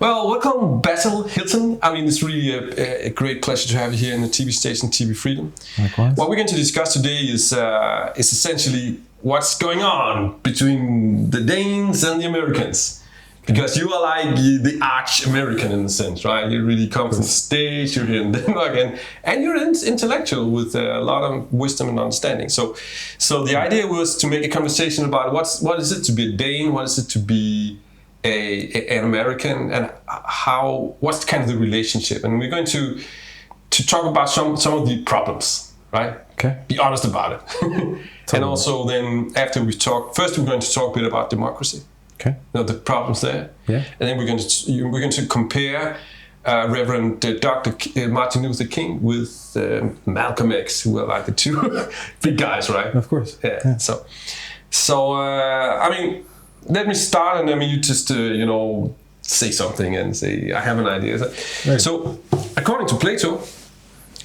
Well, welcome, Basil Hilton. I mean, it's really a great pleasure to have you here in the TV station, TV-Frihed. Likewise. What we're going to discuss today is essentially what's going on between the Danes and the Americans. Because you are like the arch-American in a sense, right? You really come from the States, you're here in Denmark, and you're an intellectual with a lot of wisdom and understanding. So the idea was to make a conversation about what is it to be a Dane, what is it to be an American, and what's kind of the relationship. And we're going to talk about some of the problems, right? Okay. Be honest about it. And also then after we talk, first we're going to talk a bit about democracy. Okay. The problems there. Yeah. And then we're going to compare Reverend Dr. Martin Luther King with Malcolm X, who are like the two big guys, right? Of course. Yeah. So I mean, let me start, and then you just say something and say I have an idea. Right. So according to Plato,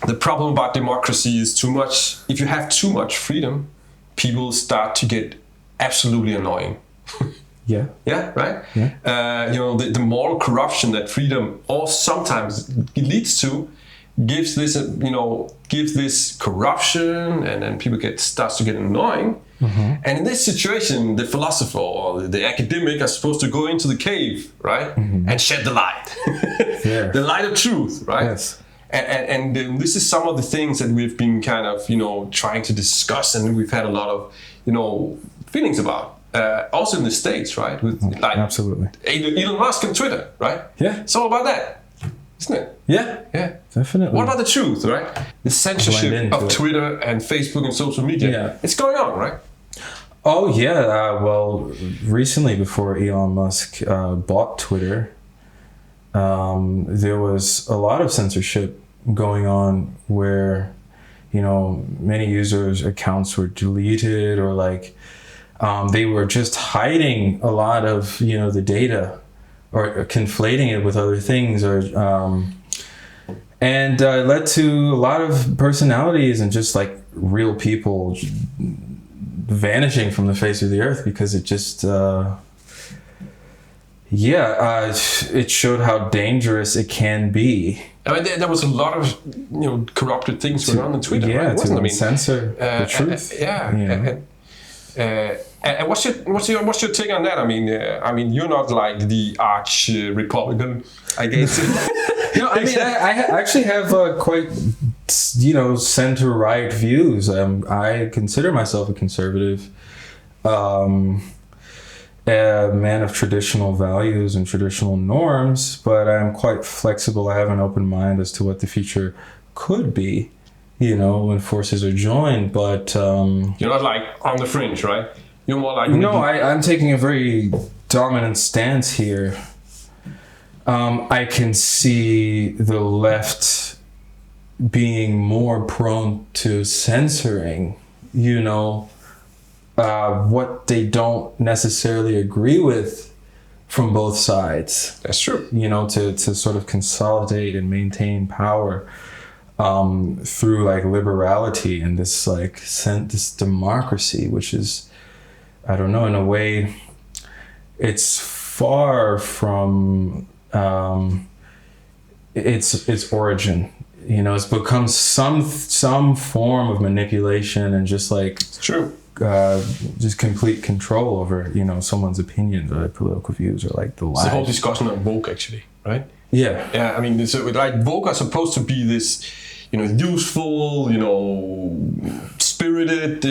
the problem about democracy is too much. If you have too much freedom, people start to get absolutely annoying. Yeah. Yeah. Right. Yeah. The moral corruption that freedom, or sometimes it leads to, gives this corruption, and then people starts to get annoying. Mm-hmm. And in this situation, the philosopher or the academic are supposed to go into the cave, right, and shed the light, the light of truth, right? Yes. And this is some of the things that we've been kind of trying to discuss, and we've had a lot of feelings about. Also in the States, right? With absolutely. Elon Musk and Twitter, right? Yeah. It's all about that, isn't it? Yeah. Yeah. Definitely. What about the truth, right? The censorship of Twitter and Facebook and social media. Yeah. It's going on, right? Oh yeah. Well, recently, before Elon Musk bought Twitter, there was a lot of censorship going on where, many users' accounts were deleted, or they were just hiding a lot of the data, or conflating it with other things, and it led to a lot of personalities and just real people vanishing from the face of the earth, because it just it showed how dangerous it can be. I mean, there was a lot of corrupted things going on Twitter. Yeah, right? to censor the truth. And what's your take on that? I mean, you're not like the arch Republican, I guess. I actually have quite center right views. I consider myself a conservative, a man of traditional values and traditional norms, but I'm quite flexible. I have an open mind as to what the future could be, when forces are joined. But you're not like on the fringe, right? You're more like I'm taking a very dominant stance here. I can see the left being more prone to censoring, what they don't necessarily agree with from both sides. That's true. To sort of consolidate and maintain power through liberality and this this democracy, which is, I don't know, in a way, it's far from its origin. It's become some form of manipulation and just it's true. Just complete control over someone's opinions or their political views, or the lies. It's the whole discussion on woke, actually, right? Yeah. Yeah. I mean, woke are supposed to be this, useful, spirited,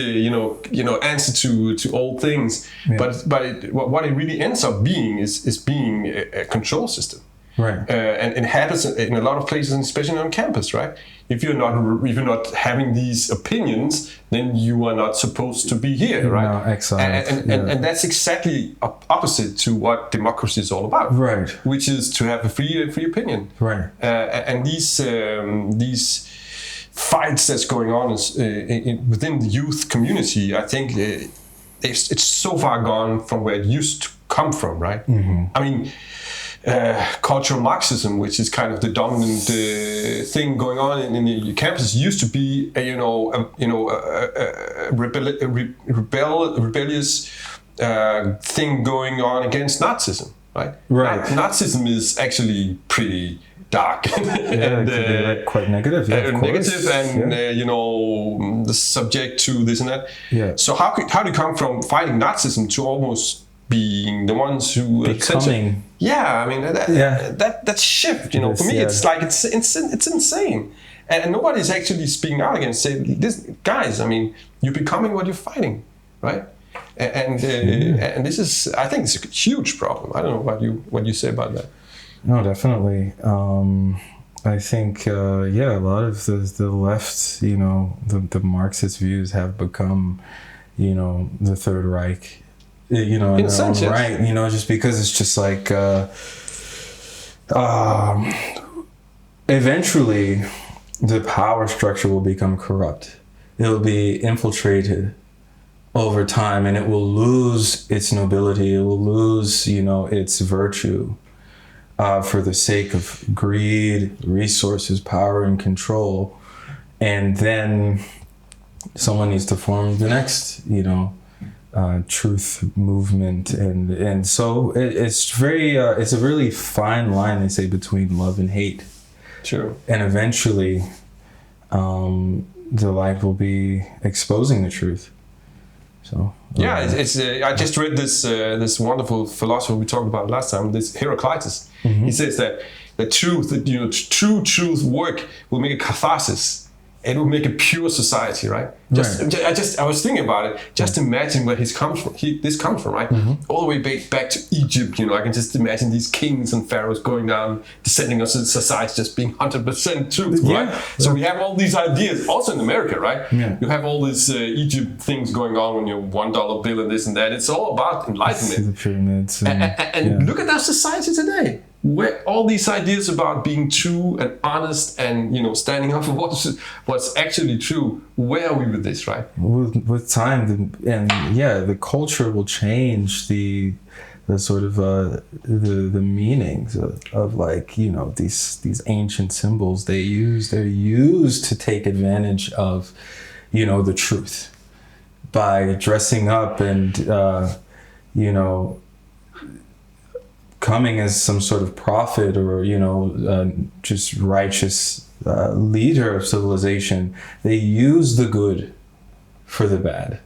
answer to all things. Yeah. But what it really ends up being is being a control system. Right. And it happens in a lot of places, especially on campus, right? If you're not having these opinions, then you are not supposed to be here, right? No, exiled. And that's exactly opposite to what democracy is all about, right? Which is to have a free opinion, right? And these fights that's going on within the youth community, I think it's so far gone from where it used to come from, right? Mm-hmm. I mean. Cultural Marxism, which is kind of the dominant thing going on in the campus, used to be a rebellious thing going on against Nazism, right? Right. Nazism is actually pretty dark. Yeah, it could be like quite negative. Yeah, of course. Negative and, you know, the subject to this and that. Yeah. So how do you come from fighting Nazism to almost being the ones who becoming? Yeah, I mean that shift. You know, for me, it's like it's insane, and nobody's actually speaking out against saying this, guys. I mean, you're becoming what you're fighting, right? And this is, I think, it's a huge problem. I don't know what you say about that. No, definitely. I think, a lot of the left, you know, the Marxist views have become, you know, the Third Reich, you know, in their own right, you know, just because it's just like, eventually the power structure will become corrupt. It will be infiltrated over time, and it will lose its nobility. It will lose, you know, its virtue. For the sake of greed, resources, power, and control. And then someone needs to form the next, you know, truth movement. And so it's very, it's a really fine line, they say, between love and hate. Sure. And eventually the light will be exposing the truth. So yeah, I just read this wonderful philosopher we talked about last time, this Heraclitus. Mm-hmm. He says that the truth, you know, true truth work will make a catharsis. It will make a pure society, right? I was thinking about it. Just imagine where this comes from, right? Mm-hmm. All the way back to Egypt. You know, I can just imagine these kings and pharaohs going down, descending us in society, just being 100% truth, right? Yeah. So we have all these ideas, also in America, right? Yeah. You have all these Egypt things going on on your $1 bill and this and that. It's all about enlightenment. The pyramids. And look at our society today. Where all these ideas about being true and honest and, you know, standing up for what's actually true, where are we with this, right? With time, the culture will change the sort of the meanings of like, you know, these ancient symbols they're used to take advantage of, you know, the truth by dressing up and you know, coming as some sort of prophet or, you know, just righteous leader of civilization. They use the good for the bad,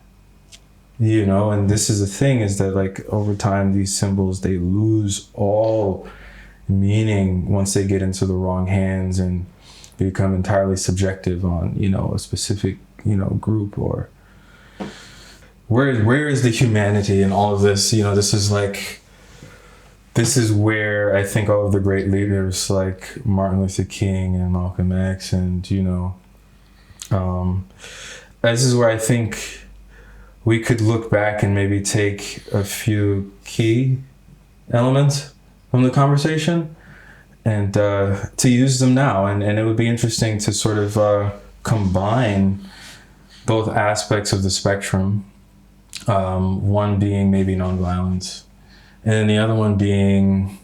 you know. And this is the thing, is that like over time these symbols, they lose all meaning once they get into the wrong hands and become entirely subjective on, you know, a specific, you know, group. Or where is the humanity in all of this? You know, this is where I think all of the great leaders like Martin Luther King and Malcolm X and, you know, this is where I think we could look back and maybe take a few key elements from the conversation and to use them now. And it would be interesting to sort of combine both aspects of the spectrum, one being maybe nonviolence, and then the other one being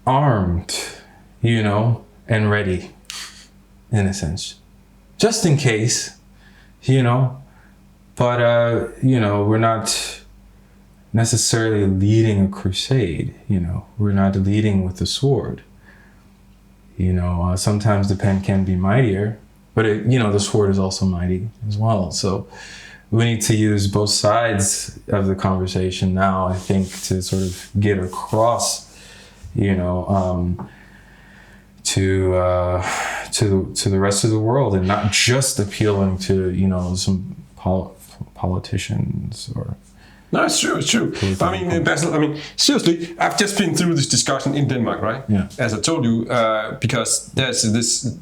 armed, you know, and ready, in a sense, just in case, you know. But, you know, we're not necessarily leading a crusade, you know. We're not leading with the sword. You know, sometimes the pen can be mightier, but, you know, the sword is also mighty as well. So we need to use both sides of the conversation now, I think, to sort of get across, you know, to the rest of the world, and not just appealing to, you know, some politicians or. No, it's true. It's true. I mean, Basil, I mean, seriously, I've just been through this discussion in Denmark, right? Yeah. As I told you, because there's this,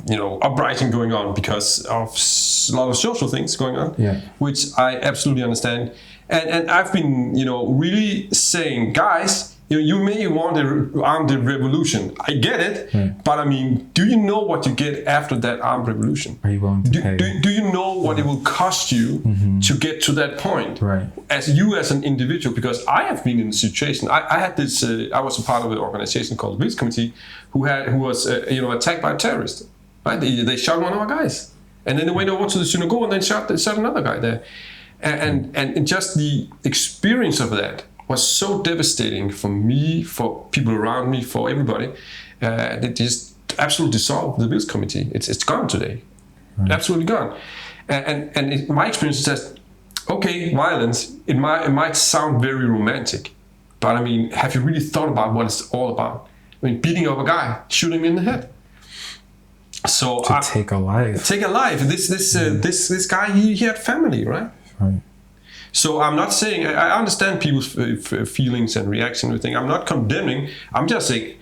you know, uprising going on because of a lot of social things going on, which I absolutely understand. And I've been, you know, really saying, guys, you know, you may want an armed revolution. I get it, but I mean, do you know what you get after that armed revolution? Are you willing to pay? Do you know what it will cost you to get to that point? Right. As an individual, because I have been in a situation. I had this. I was a part of an organization called the Blitz Committee, who was you know, attacked by terrorists. Right? They shot one of our guys, and then they went over to the synagogue and then shot another guy there. and just the experience of that was so devastating for me, for people around me, for everybody. It just absolutely dissolved the Bills committee. It's gone today, absolutely gone. And my experience is that, okay, violence, it might sound very romantic, but I mean, have you really thought about what it's all about? I mean, beating up a guy, shooting him in the head. So take a life. Take a life. This guy, he had family, right? Right. So I'm not saying, I understand people's feelings and reaction and everything. I'm not condemning. I'm just saying,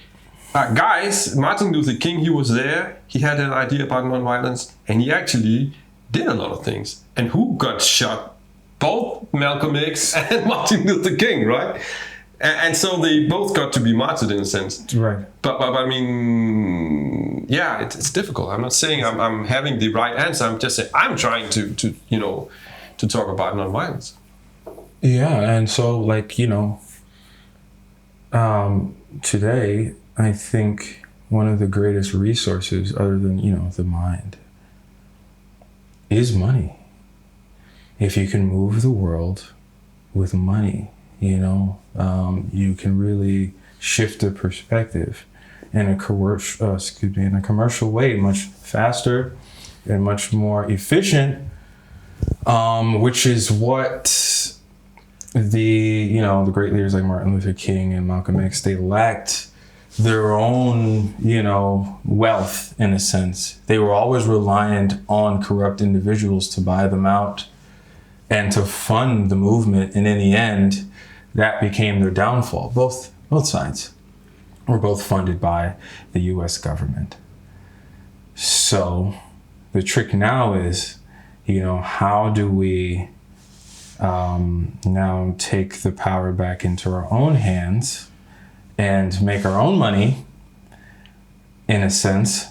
guys, Martin Luther King, he was there. He had an idea about nonviolence, and he actually did a lot of things. And who got shot? Both Malcolm X and Martin Luther King, right? And so they both got to be martyred in a sense. Right. But I mean, yeah, it's difficult. I'm not saying I'm having the right answer. I'm just saying I'm trying to talk about nonviolence. Yeah, and so like, today, I think one of the greatest resources other than, the mind is money. If you can move the world with money, you can really shift the perspective in a commercial way, much faster and much more efficient, which is what the great leaders like Martin Luther King and Malcolm X, they lacked their own, wealth in a sense. They were always reliant on corrupt individuals to buy them out and to fund the movement. And in the end, that became their downfall. Both sides were both funded by the US government. So the trick now is, how do we now take the power back into our own hands and make our own money, in a sense,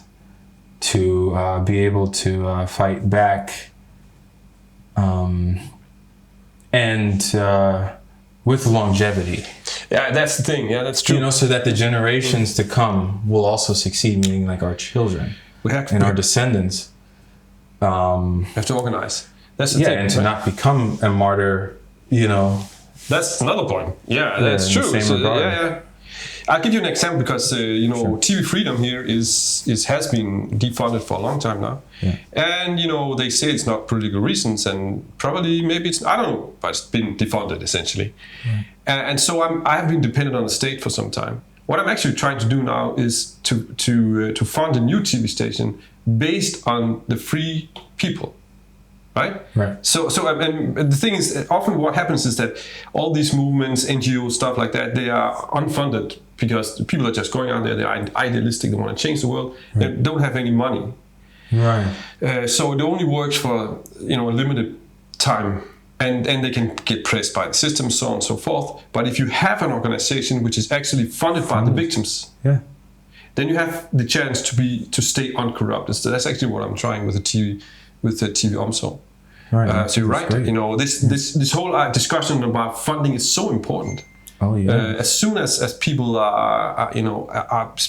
to be able to fight back and with longevity. Yeah, that's the thing. Yeah, that's true. So that the generations to come will also succeed, meaning like our children and our descendants. We have to organize. That's the thing. And to not become a martyr, That's another point. Yeah, that's true. Yeah. I'll give you an example because sure. TV-Freedom here has been defunded for a long time now, and they say it's not political reasons, and probably maybe it's, I don't know, but it's been defunded essentially, and so I have been dependent on the state for some time. What I'm actually trying to do now is to fund a new TV station based on the free people. Right. So and the thing is, often what happens is that all these movements, NGOs, stuff like that, they are unfunded because the people are just going out there. They're idealistic. They want to change the world. They don't have any money. Right. So it only works for a limited time, and they can get pressed by the system, so on and so forth. But if you have an organization which is actually funded by the victims, then you have the chance to stay uncorrupted. So that's actually what I'm trying with the TV. With the TV Omsorg. Right. So you're right. Great. This whole discussion about funding is so important. Oh yeah. As soon as people are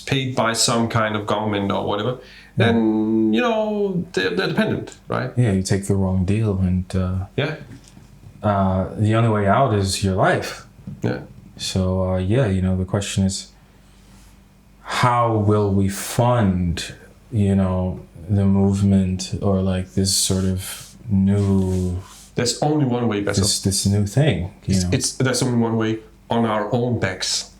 paid by some kind of government or whatever, then they're dependent, right? Yeah, you take the wrong deal, and the only way out is your life. Yeah. So the question is, how will we fund the movement, or like this sort of new... There's only one way, Basil. This new thing, There's only one way, on our own backs.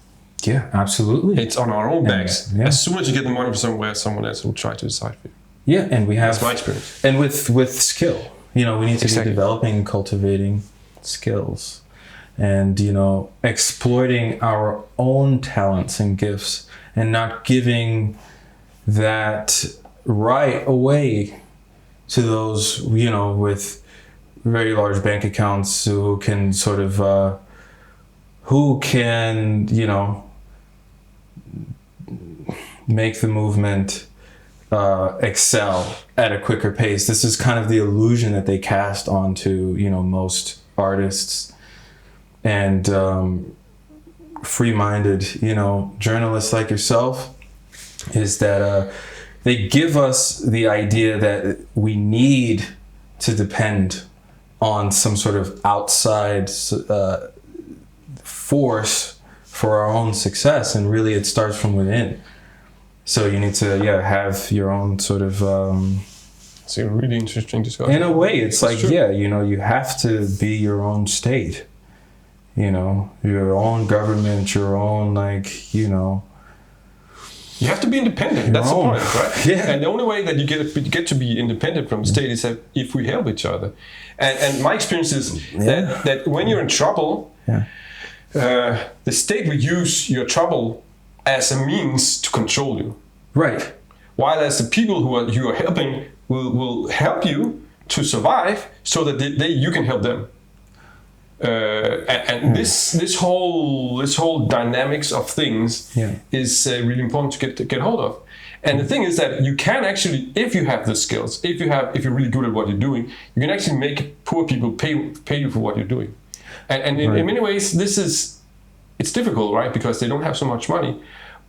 Yeah, absolutely. It's on our own backs. Yeah. As soon as you get the money from somewhere, someone else will try to decide for you. Yeah, and we have... That's my experience. And with skill. We need to be developing and cultivating skills. And, exploiting our own talents and gifts, and not giving that right away to those with very large bank accounts who can sort of make the movement excel at a quicker pace. This is kind of the illusion that they cast onto most artists and free-minded journalists like yourself, is that they give us the idea that we need to depend on some sort of outside force for our own success, and really it starts from within. So you need to have your own sort of it's a really interesting discussion. in a way it's like true. you have to be your own state, your own government, your own You have to be independent. That's the own. point, right? Yeah. And the only way that you get to be independent from the state is that if we help each other. And my experience is that when you're in trouble, the state will use your trouble as a means to control you. Right. While as the people you are helping will help you to survive, so that you can help them. And this whole dynamics of things is really important to get hold of. And the thing is that you can actually, if you have the skills, if you're really good at what you're doing, you can actually make poor people pay you for what you're doing. And in many ways, it's difficult, right? Because they don't have so much money.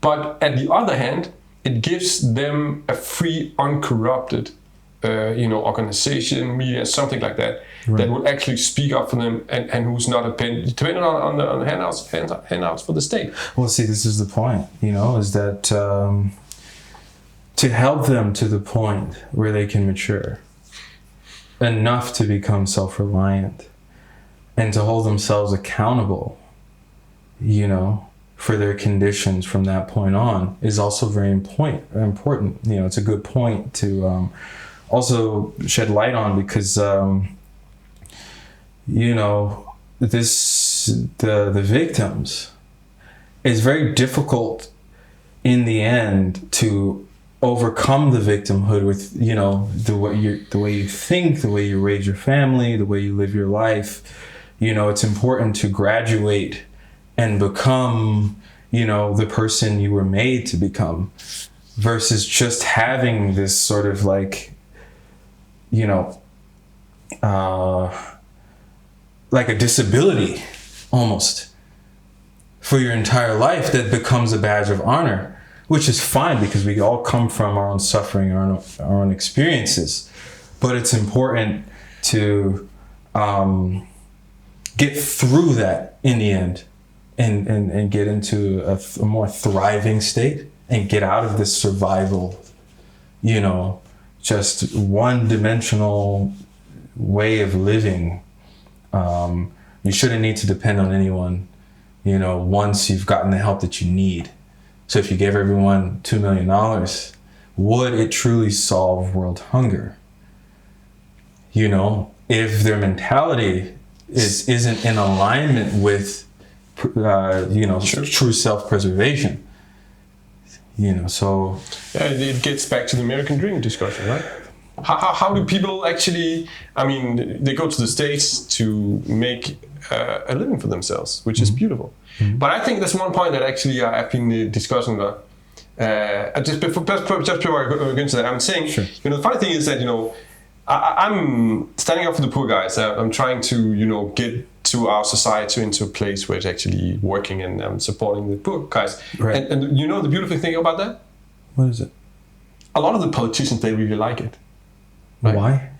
But at the other hand, it gives them a free, uncorrupted, organization, media, something like that, that will actually speak up for them and who's not dependent on the handouts for the state. Well, see, this is the point, is that to help them to the point where they can mature enough to become self-reliant and to hold themselves accountable, for their conditions from that point on is also very important. It's a good point to also shed light on, because the victims, it's very difficult in the end to overcome the victimhood with the way you think, the way you raise your family, the way you live your life. It's important to graduate and become the person you were made to become, versus just having this sort of like a disability almost for your entire life that becomes a badge of honor, which is fine because we all come from our own suffering, our own experiences. But it's important to get through that in the end and get into a more thriving state and get out of this survival, just one-dimensional way of living. You shouldn't need to depend on anyone, once you've gotten the help that you need. So if you gave everyone $2 million, would it truly solve world hunger? If their mentality isn't in alignment with, true self-preservation. So it gets back to the American dream discussion, right? How do people actually? They go to the States to make a living for themselves, which is beautiful. Mm-hmm. But I think there's one point that actually I've been discussing about. Just before I go into that, I'm saying, the funny thing is that I'm standing up for the poor guys. I'm trying to get to our society into a place where it's actually working, and I'm supporting the poor guys. Right. And the beautiful thing about that? What is it? A lot of the politicians, they really like it. Right? Why?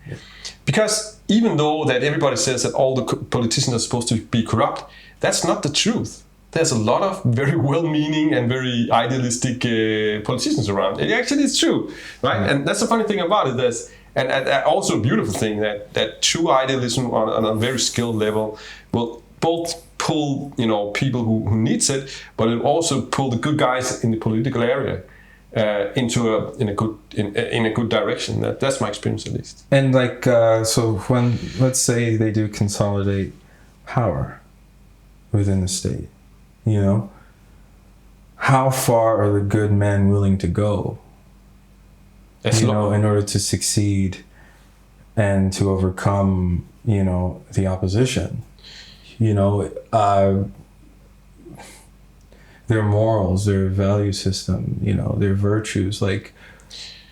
Because even though that everybody says that all the politicians are supposed to be corrupt, that's not the truth. There's a lot of very well-meaning and very idealistic politicians around. It actually is true, right? Mm-hmm. And that's the funny thing about it. And also a beautiful thing that true idealism on a very skilled level will both pull people who needs it, but it also pull the good guys in the political area in a good direction. That's my experience, at least. And so when, let's say they do consolidate power within the state, how far are the good men willing to go? In order to succeed and to overcome, the opposition, their morals, their value system, their virtues,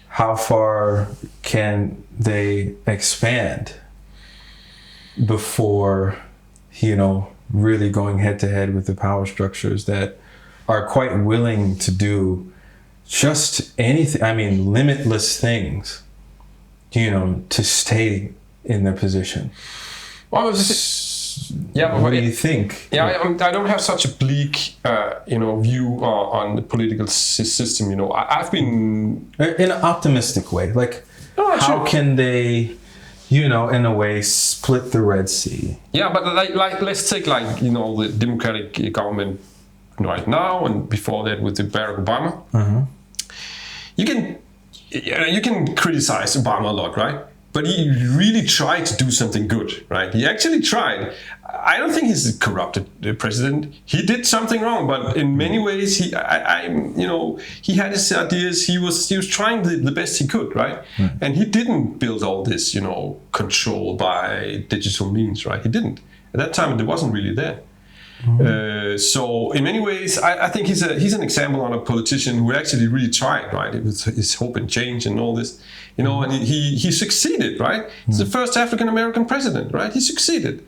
how far can they expand before, really going head to head with the power structures that are quite willing to do just anything, limitless things, to stay in their position. Well, what do you think? Yeah, I don't have such a bleak, view on the political system. I've been in an optimistic way. Like, how can they, in a way, split the Red Sea? Yeah, but let's take the Democratic government right now and before that with the Barack Obama. Uh-huh. You can criticize Obama a lot, right? But he really tried to do something good, right? He actually tried. I don't think he's a corrupted president. He did something wrong, but in many ways, he had his ideas. He was trying the best he could, right? Mm. And he didn't build all this, control by digital means, right? He didn't. At that time, it wasn't really there. Mm-hmm. So in many ways, I think he's an example on a politician who actually really tried, right? It was his hope and change and all this, and he succeeded, right? He's the first African American president, right? He succeeded.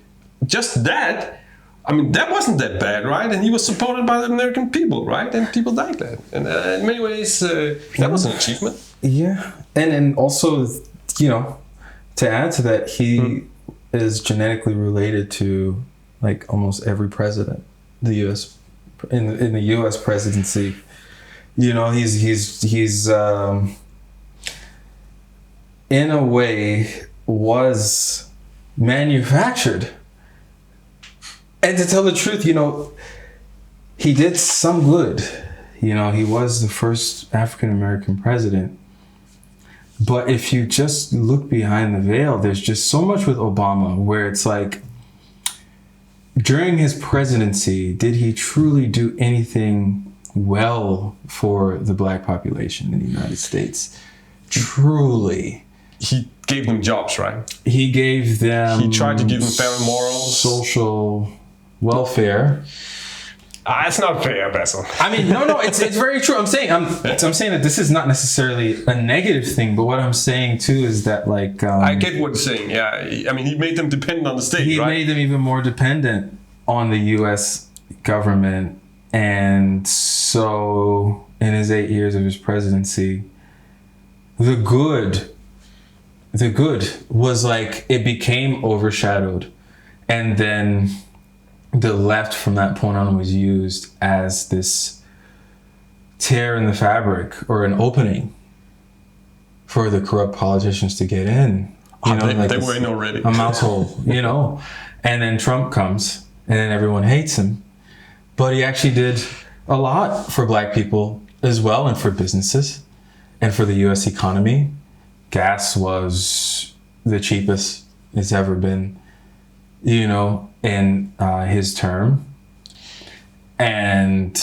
Just that, that wasn't that bad, right? And he was supported by the American people, right? And people liked that. And in many ways, that was an achievement. Yeah, and also, to add to that, he is genetically related to like almost every president, the U.S. in the U.S. presidency. He's in a way was manufactured. And to tell the truth, he did some good. He was the first African American president. But if you just look behind the veil, there's just so much with Obama where it's like, during his presidency, did he truly do anything well for the black population in the United States? Truly. He gave them jobs, right? He gave them... He tried to give them fair morals. Social welfare. It's not fair, Basil. No, it's very true. I'm saying that this is not necessarily a negative thing, but what I'm saying too is that I get what you're saying. Yeah, he made them dependent on the state. He made them even more dependent on the U.S. government, and so in his 8 years of his presidency, the good was it became overshadowed, and then the left from that point on was used as this tear in the fabric or an opening for the corrupt politicians to get in. They were in already. A mouse hole, And then Trump comes and then everyone hates him. But he actually did a lot for black people as well and for businesses and for the U.S. economy. Gas was the cheapest it's ever been, in his term. And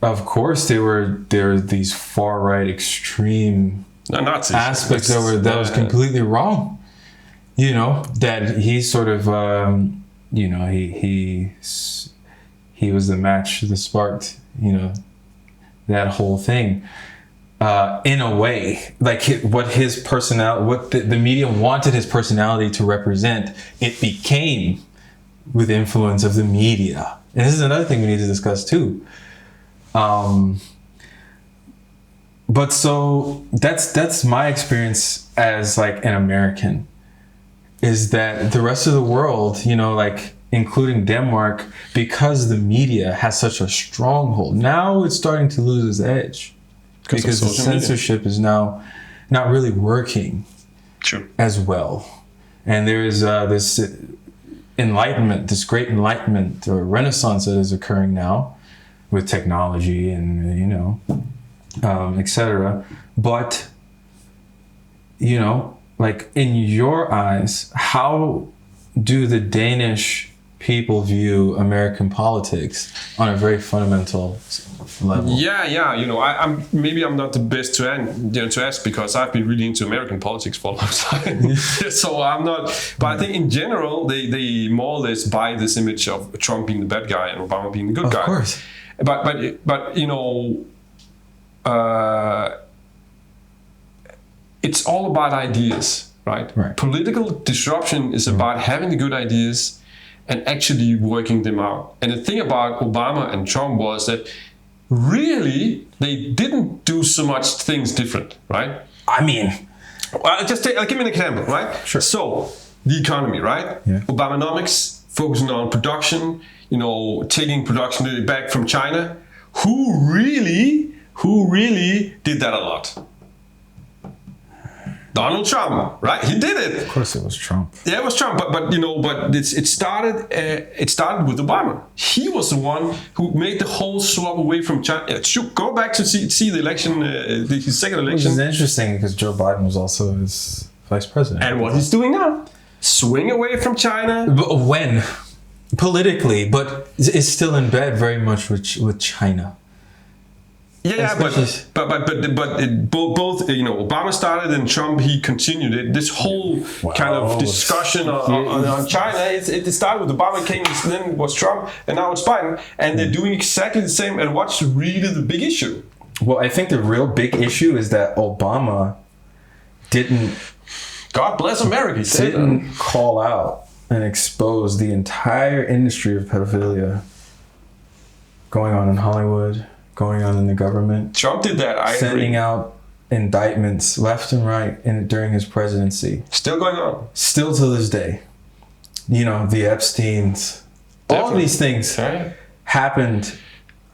of course there were these far right extreme Nazis aspects that was completely wrong. That he sort of he was the match that sparked that whole thing. In a way, what his personality, what the media wanted his personality to represent, it became with influence of the media. And this is another thing we need to discuss too. But so that's my experience as an American, is that the rest of the world, including Denmark, because the media has such a stronghold, now it's starting to lose its edge. Because the censorship is now not really working as well. And there is this enlightenment, this great enlightenment or renaissance that is occurring now with technology and, etc. But, in your eyes, how do the Danish people view American politics on a very fundamental level? Yeah. I'm not the best to ask because I've been really into American politics for a long time. So I'm not. But I think in general they more or less buy this image of Trump being the bad guy and Obama being the good guy. Of course. But it's all about ideas, right? Political disruption is about having the good ideas and actually working them out. And the thing about Obama and Trump was that really they didn't do so much things different, right? I'll give me an example, right? Sure. So the economy, right? Yeah. Obamonomics, focusing on production, taking production back from China. Who really did that a lot? Donald Trump, right? He did it. Of course, it was Trump. Yeah, it was Trump, but it started with Obama. He was the one who made the whole swap away from China. Go back to see the election, his second election. Which is interesting because Joe Biden was also his vice president. And what he's doing now, swing away from China. But when? Politically, but it's still in bed very much with China. Yeah, but both Obama started and Trump, he continued it. This whole kind of discussion on China, it started with Obama, came, then it was Trump, and now it's Biden, and they're doing exactly the same. And what's really the big issue? Well, I think the real big issue is that Obama didn't. God bless America. Didn't call out and expose the entire industry of pedophilia going on in Hollywood, going on in the government. Trump did that. Sending out indictments left and right during his presidency. Still going on. Still to this day. The Epsteins. Definitely. All of these things happened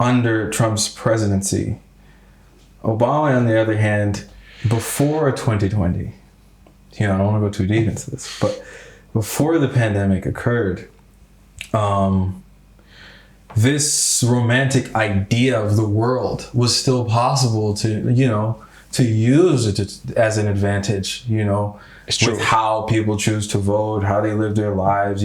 under Trump's presidency. Obama, on the other hand, before 2020, I don't want to go too deep into this, but before the pandemic occurred, this romantic idea of the world was still possible to use it as an advantage, with how people choose to vote, how they live their lives,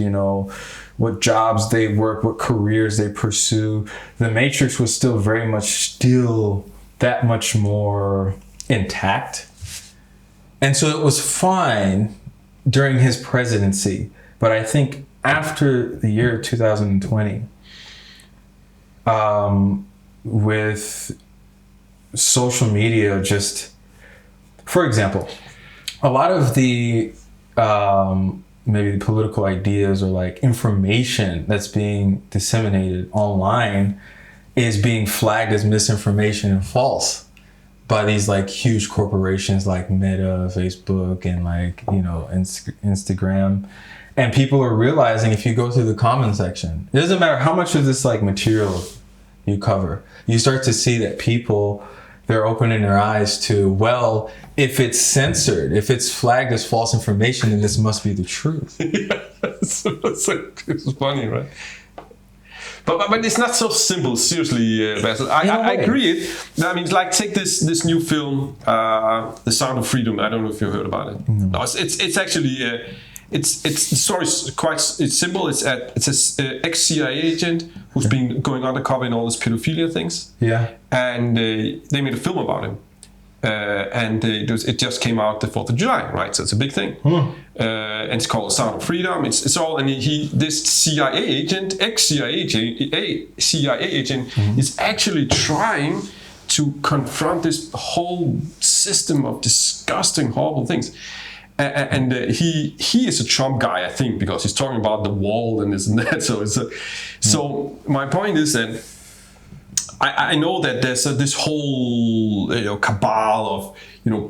what jobs they work, what careers they pursue. The matrix was still very much that much more intact. And so it was fine during his presidency. But I think after the year 2020, with social media, just, for example, a lot of the maybe the political ideas or like information that's being disseminated online is being flagged as misinformation and false by these like huge corporations like Meta, Facebook, and like, Instagram. And people are realizing, if you go through the comment section, it doesn't matter how much of this like material you cover, you start to see that people, they're opening their eyes to, well, if it's censored, if it's flagged as false information, then this must be the truth. Yeah, it's funny, right? But it's not so simple, seriously, Basil. I agree. It's like, take this new film, The Sound of Freedom. I don't know if you heard about it. No, it's actually it's the story's it's simple. It's a ex-CIA agent who's been going undercover in all these pedophilia things. Yeah. And they made a film about him. And it just came out the 4th of July, right? So it's a big thing. And it's called Sound of Freedom. It's all, and this CIA agent, ex-CIA agent, is actually trying to confront this whole system of disgusting, horrible things. And he is a Trump guy, I think, because he's talking about the wall and this and that. So so my point is that I know that there's this whole cabal of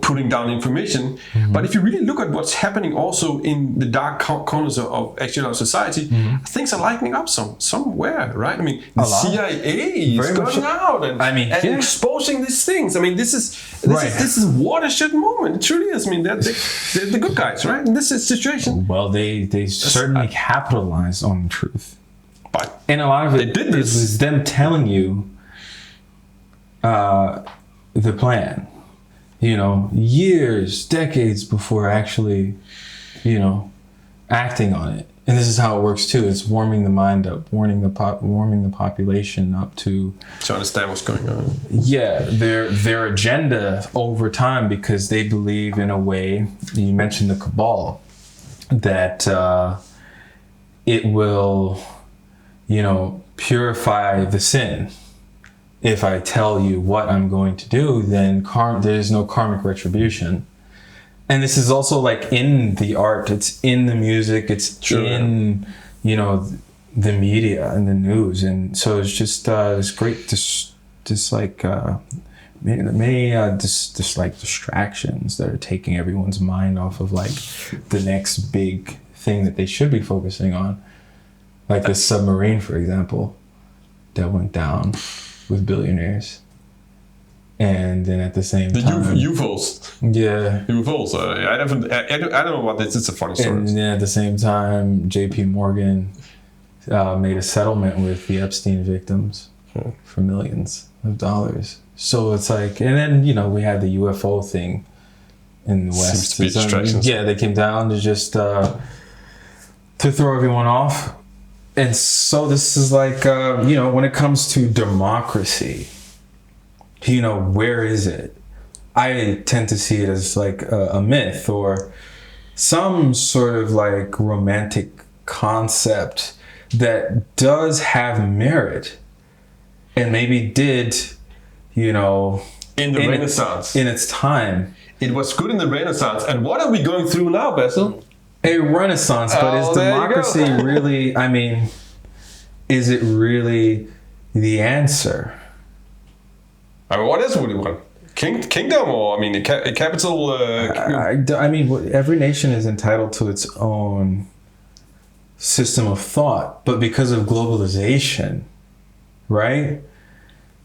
putting down information, but if you really look at what's happening also in the dark corners of actually our society, things are lightening up somewhere, right? I mean, the CIA is going out and exposing these things. I mean, this is a watershed moment. It truly is. I mean, they're the good guys, right? In this situation, well, they certainly capitalized on the truth, and a lot of it was them telling you the plan, years, decades before actually, acting on it. And this is how it works too. It's warming the mind up, warming the population up to understand what's going on. Yeah, their agenda over time, because they believe in a way. You mentioned the cabal, that it will, purify the sin. If I tell you what I'm going to do, then there's no karmic retribution. And this is also like in the art, it's in the music, it's in, the media and the news. And so it's just this great, many like distractions that are taking everyone's mind off of like the next big thing that they should be focusing on. Like the submarine, for example, that went down with billionaires. And then at the same time... The UFOs. Yeah. UFOs. I don't know what this is. It's a funny story. And then at the same time, J.P. Morgan made a settlement with the Epstein victims for millions of dollars. So it's like... And then, you know, we had the UFO thing in the West. Seems to be distractions. Yeah, they came down to just... to throw everyone off. And so this is like, you know, when it comes to democracy, you know, where is it? I tend to see it as like a myth or some sort of like romantic concept that does have merit and maybe did, you know... In the Renaissance. In its time. It was good in the Renaissance. And what are we going through now, Basil? A Renaissance, but is democracy really, I mean, is it really the answer? I mean, what else would you want? Kingdom or, I mean, a capital? I mean, every nation is entitled to its own system of thought, but because of globalization, right?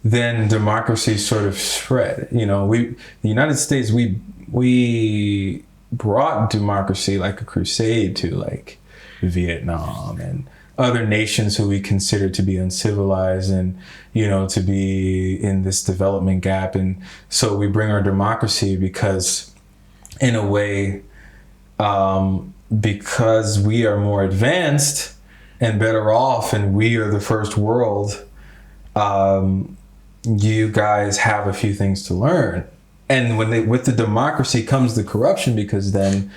Then democracy sort of spread. You know, the United States, we brought democracy like a crusade to like Vietnam and other nations who we consider to be uncivilized and, you know, to be in this development gap. And so we bring our democracy because in a way, because we are more advanced and better off and we are the first world, you guys have a few things to learn. And with the democracy comes the corruption, because then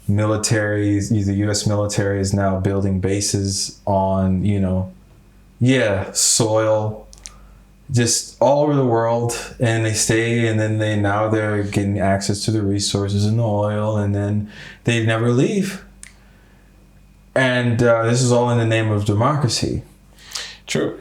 militaries, the U.S. military is now building bases on, you know, soil, just all over the world, and they stay, and then they're getting access to the resources and the oil, and then they never leave. And this is all in the name of democracy. True.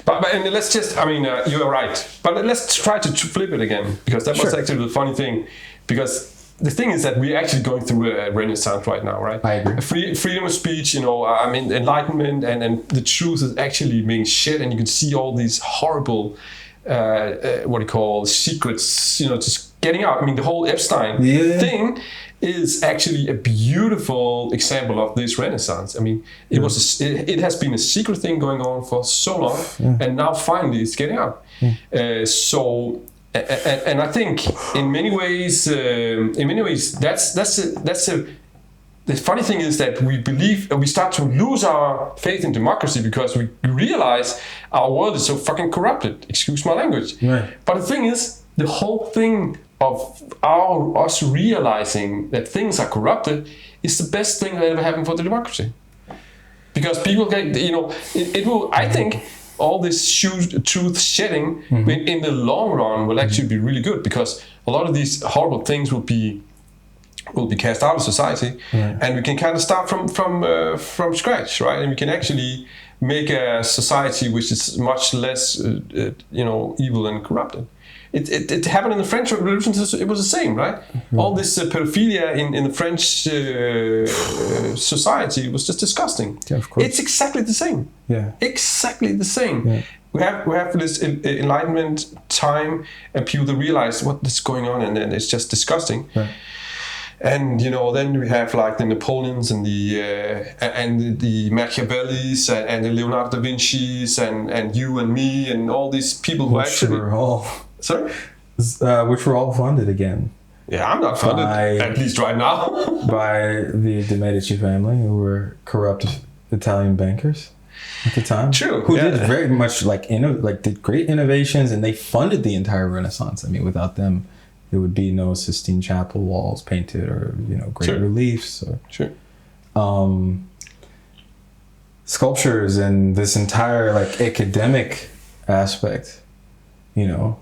But and let's just, I mean, you are right. But let's try to flip it again, because that was actually the funny thing. Because the thing is that we're actually going through a renaissance right now, right? I agree. Freedom of speech, you know, I mean, enlightenment and the truth is actually being shared, and you can see all these horrible, what do you call, secrets, you know, just getting out. I mean, the whole Epstein thing is actually a beautiful example of this renaissance. I mean, it it has been a secret thing going on for so long, and now finally it's getting out. And I think in many ways, that's the funny thing is that we start to lose our faith in democracy because we realize our world is so fucking corrupted. Excuse my language. Right. But the thing is, the whole thing of us realizing that things are corrupted is the best thing that ever happened for the democracy. Because people get, you know, it will, I think, all this truth shedding in the long run will actually be really good, because a lot of these horrible things will be cast out of society, and we can kind of start from scratch, right? And we can actually make a society which is much less, you know, evil and corrupted. It happened in the French Revolution. It was the same, right? All this pedophilia in the French society was just disgusting. Yeah, of course. It's exactly the same. Yeah. Exactly the same. Yeah. We have this enlightenment time, and people that realize what is going on, and then it's just disgusting. Right. And you know, then we have like the Napoleons and the Machiavellis and the Leonardo da Vinci's and you and me and all these people who actually were all which were all funded again. Yeah, I'm not funded, at least right now. by the Medici family, who were corrupt Italian bankers at the time. True. Who did very much did great innovations, and they funded the entire Renaissance. I mean, without them, there would be no Sistine Chapel walls painted, or, you know, great reliefs, or sculptures, and this entire like academic aspect, you know,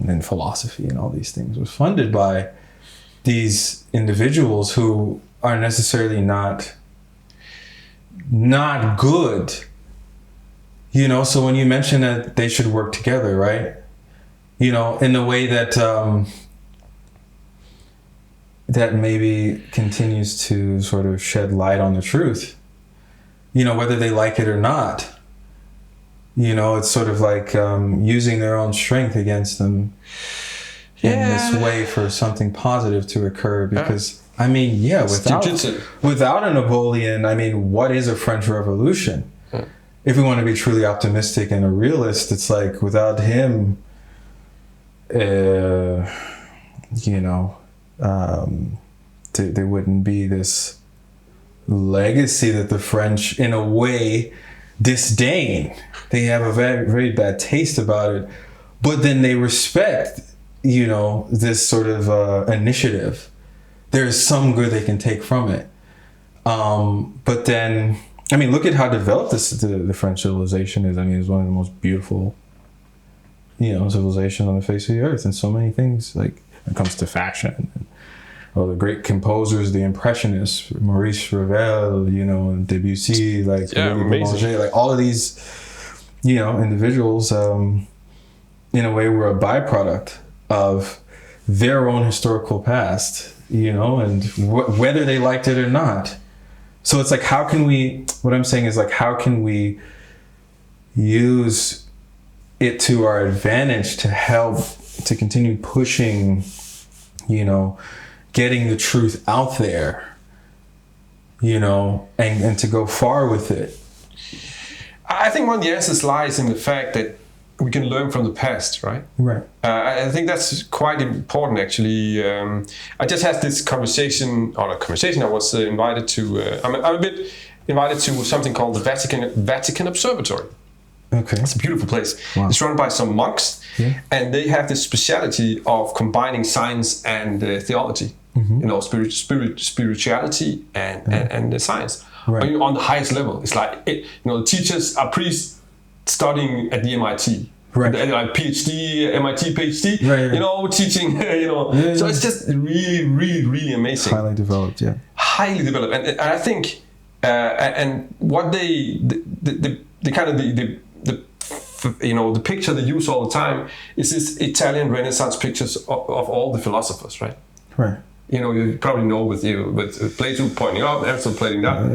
and philosophy and all these things was funded by these individuals who are necessarily not good, you know. So when you mention that they should work together, right, you know, in the way that that maybe continues to sort of shed light on the truth, whether they like it or not. It's sort of like using their own strength against them in this way for something positive to occur. Because, without a Napoleon, what is a French Revolution? If we want to be truly optimistic and a realist, it's like without him, there wouldn't be this legacy that the French, in a way, disdain. They have a very, very bad taste about it, but then they respect, this sort of initiative. There's some good they can take from it. But then, look at how developed the French civilization is. It's one of the most beautiful, civilizations on the face of the earth, and so many things, like when it comes to fashion. The great composers, the Impressionists, Maurice Ravel, Debussy, Boulanger, all of these, individuals, in a way, were a byproduct of their own historical past, and whether they liked it or not. So it's like, how can we use it to our advantage to help to continue pushing, getting the truth out there, and to go far with it? I think one of the answers lies in the fact that we can learn from the past, right? Right. I think that's quite important, actually. I just had this conversation, I was invited to, I'm a bit invited to something called the Vatican Observatory. Okay. It's a beautiful place. Wow. It's run by some monks, and they have this speciality of combining science and theology. Mm-hmm. Spirituality and the science. Right. On the highest level. It's like, the teachers are priests studying at the MIT. Right. PhD, MIT PhD, right. Teaching, So it's just really, really, really amazing. Highly developed, yeah. Highly developed. And I think, and what the picture they use all the time is this Italian Renaissance pictures of all the philosophers, right? Right. You probably know with Plato pointing up, Aristotle pointing down.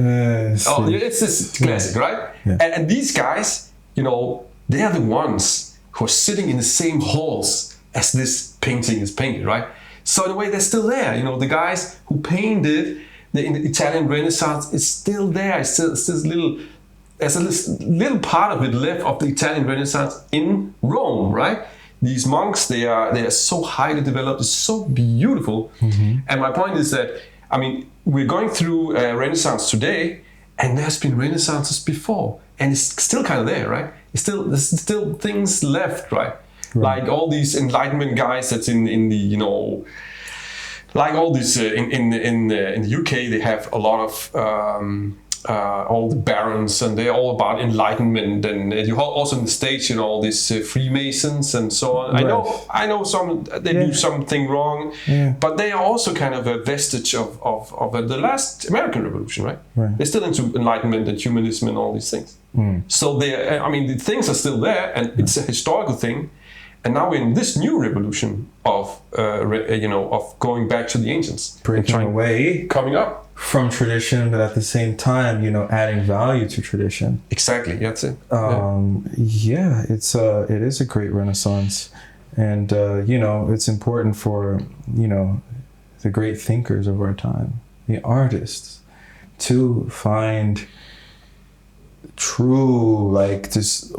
It's this classic, right? Yeah. And these guys, they are the ones who are sitting in the same halls as this painting is painted, right? So in a way, they're still there. The guys who painted in the Italian Renaissance is still there. It's still there's a little part of it left of the Italian Renaissance in Rome, right? These monks, they are so highly developed, it's so beautiful. Mm-hmm. And my point is that, we're going through a Renaissance today, and there's been Renaissances before, and it's still kind of there, right? There's still things left, right? Like all these Enlightenment guys that's in the, like all these, in the UK, they have a lot of, all the barons, and they're all about enlightenment, and you also in the States, all these Freemasons and so on. Right. I know some they do something wrong, but they are also kind of a vestige of the last American Revolution, right? They're still into enlightenment and humanism and all these things. So the things are still there, and it's a historical thing. And now we're in this new revolution of going back to the ancients, breaking away, coming up from tradition, but at the same time, adding value to tradition. Exactly, that's it. It is a great Renaissance, and it's important for the great thinkers of our time, the artists, to find true, this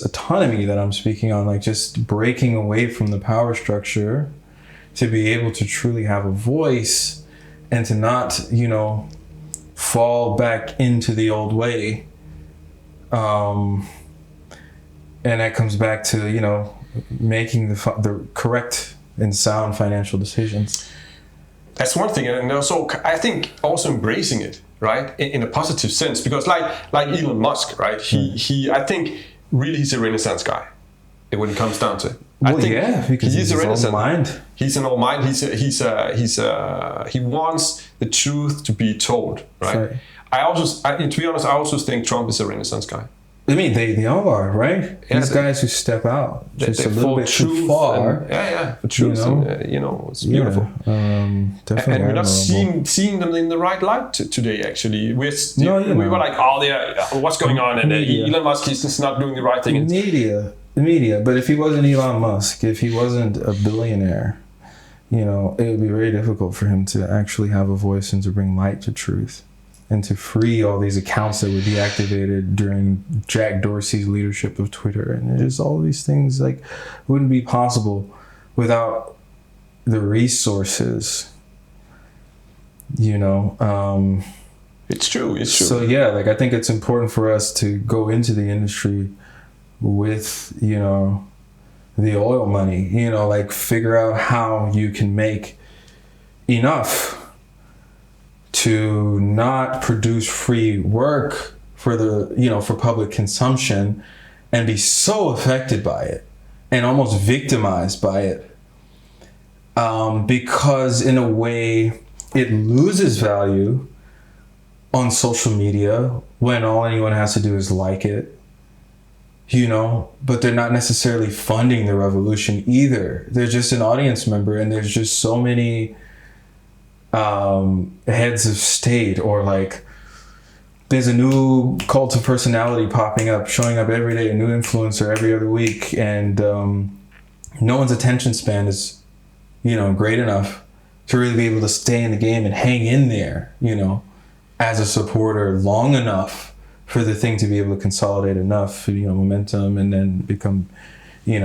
autonomy that I'm speaking on, just breaking away from the power structure to be able to truly have a voice and to not, fall back into the old way. And that comes back to, making the correct and sound financial decisions. That's one thing, and also I think also embracing it, right, in a positive sense, because like Elon Musk, right, he I think really he's a Renaissance guy when it comes down to it. Well, I think because he's a Renaissance mind. He's an old mind. He wants the truth to be told, right? Sorry. To be honest, I also think Trump is a Renaissance guy. I mean, they all are, right? Yeah, These guys who step out just a little bit too far. For truth, it's beautiful. Definitely. And we're not seeing them in the right light today. Actually, we were like, what's going on? And Elon Musk is not doing the right thing. The media. But if he wasn't Elon Musk, if he wasn't a billionaire, it would be very difficult for him to actually have a voice and to bring light to truth and to free all these accounts that were deactivated during Jack Dorsey's leadership of Twitter. And just all these things wouldn't be possible without the resources, It's true. So yeah, I think it's important for us to go into the industry with, the oil money, figure out how you can make enough to not produce free work for for public consumption and be so affected by it and almost victimized by it. Because in a way it loses value on social media when all anyone has to do is like it. But they're not necessarily funding the revolution either. They're just an audience member, and there's just so many heads of state, or there's a new cult of personality popping up, showing up every day, a new influencer every other week, and no one's attention span is, great enough to really be able to stay in the game and hang in there, as a supporter long enough for the thing to be able to consolidate enough, momentum, and then become, be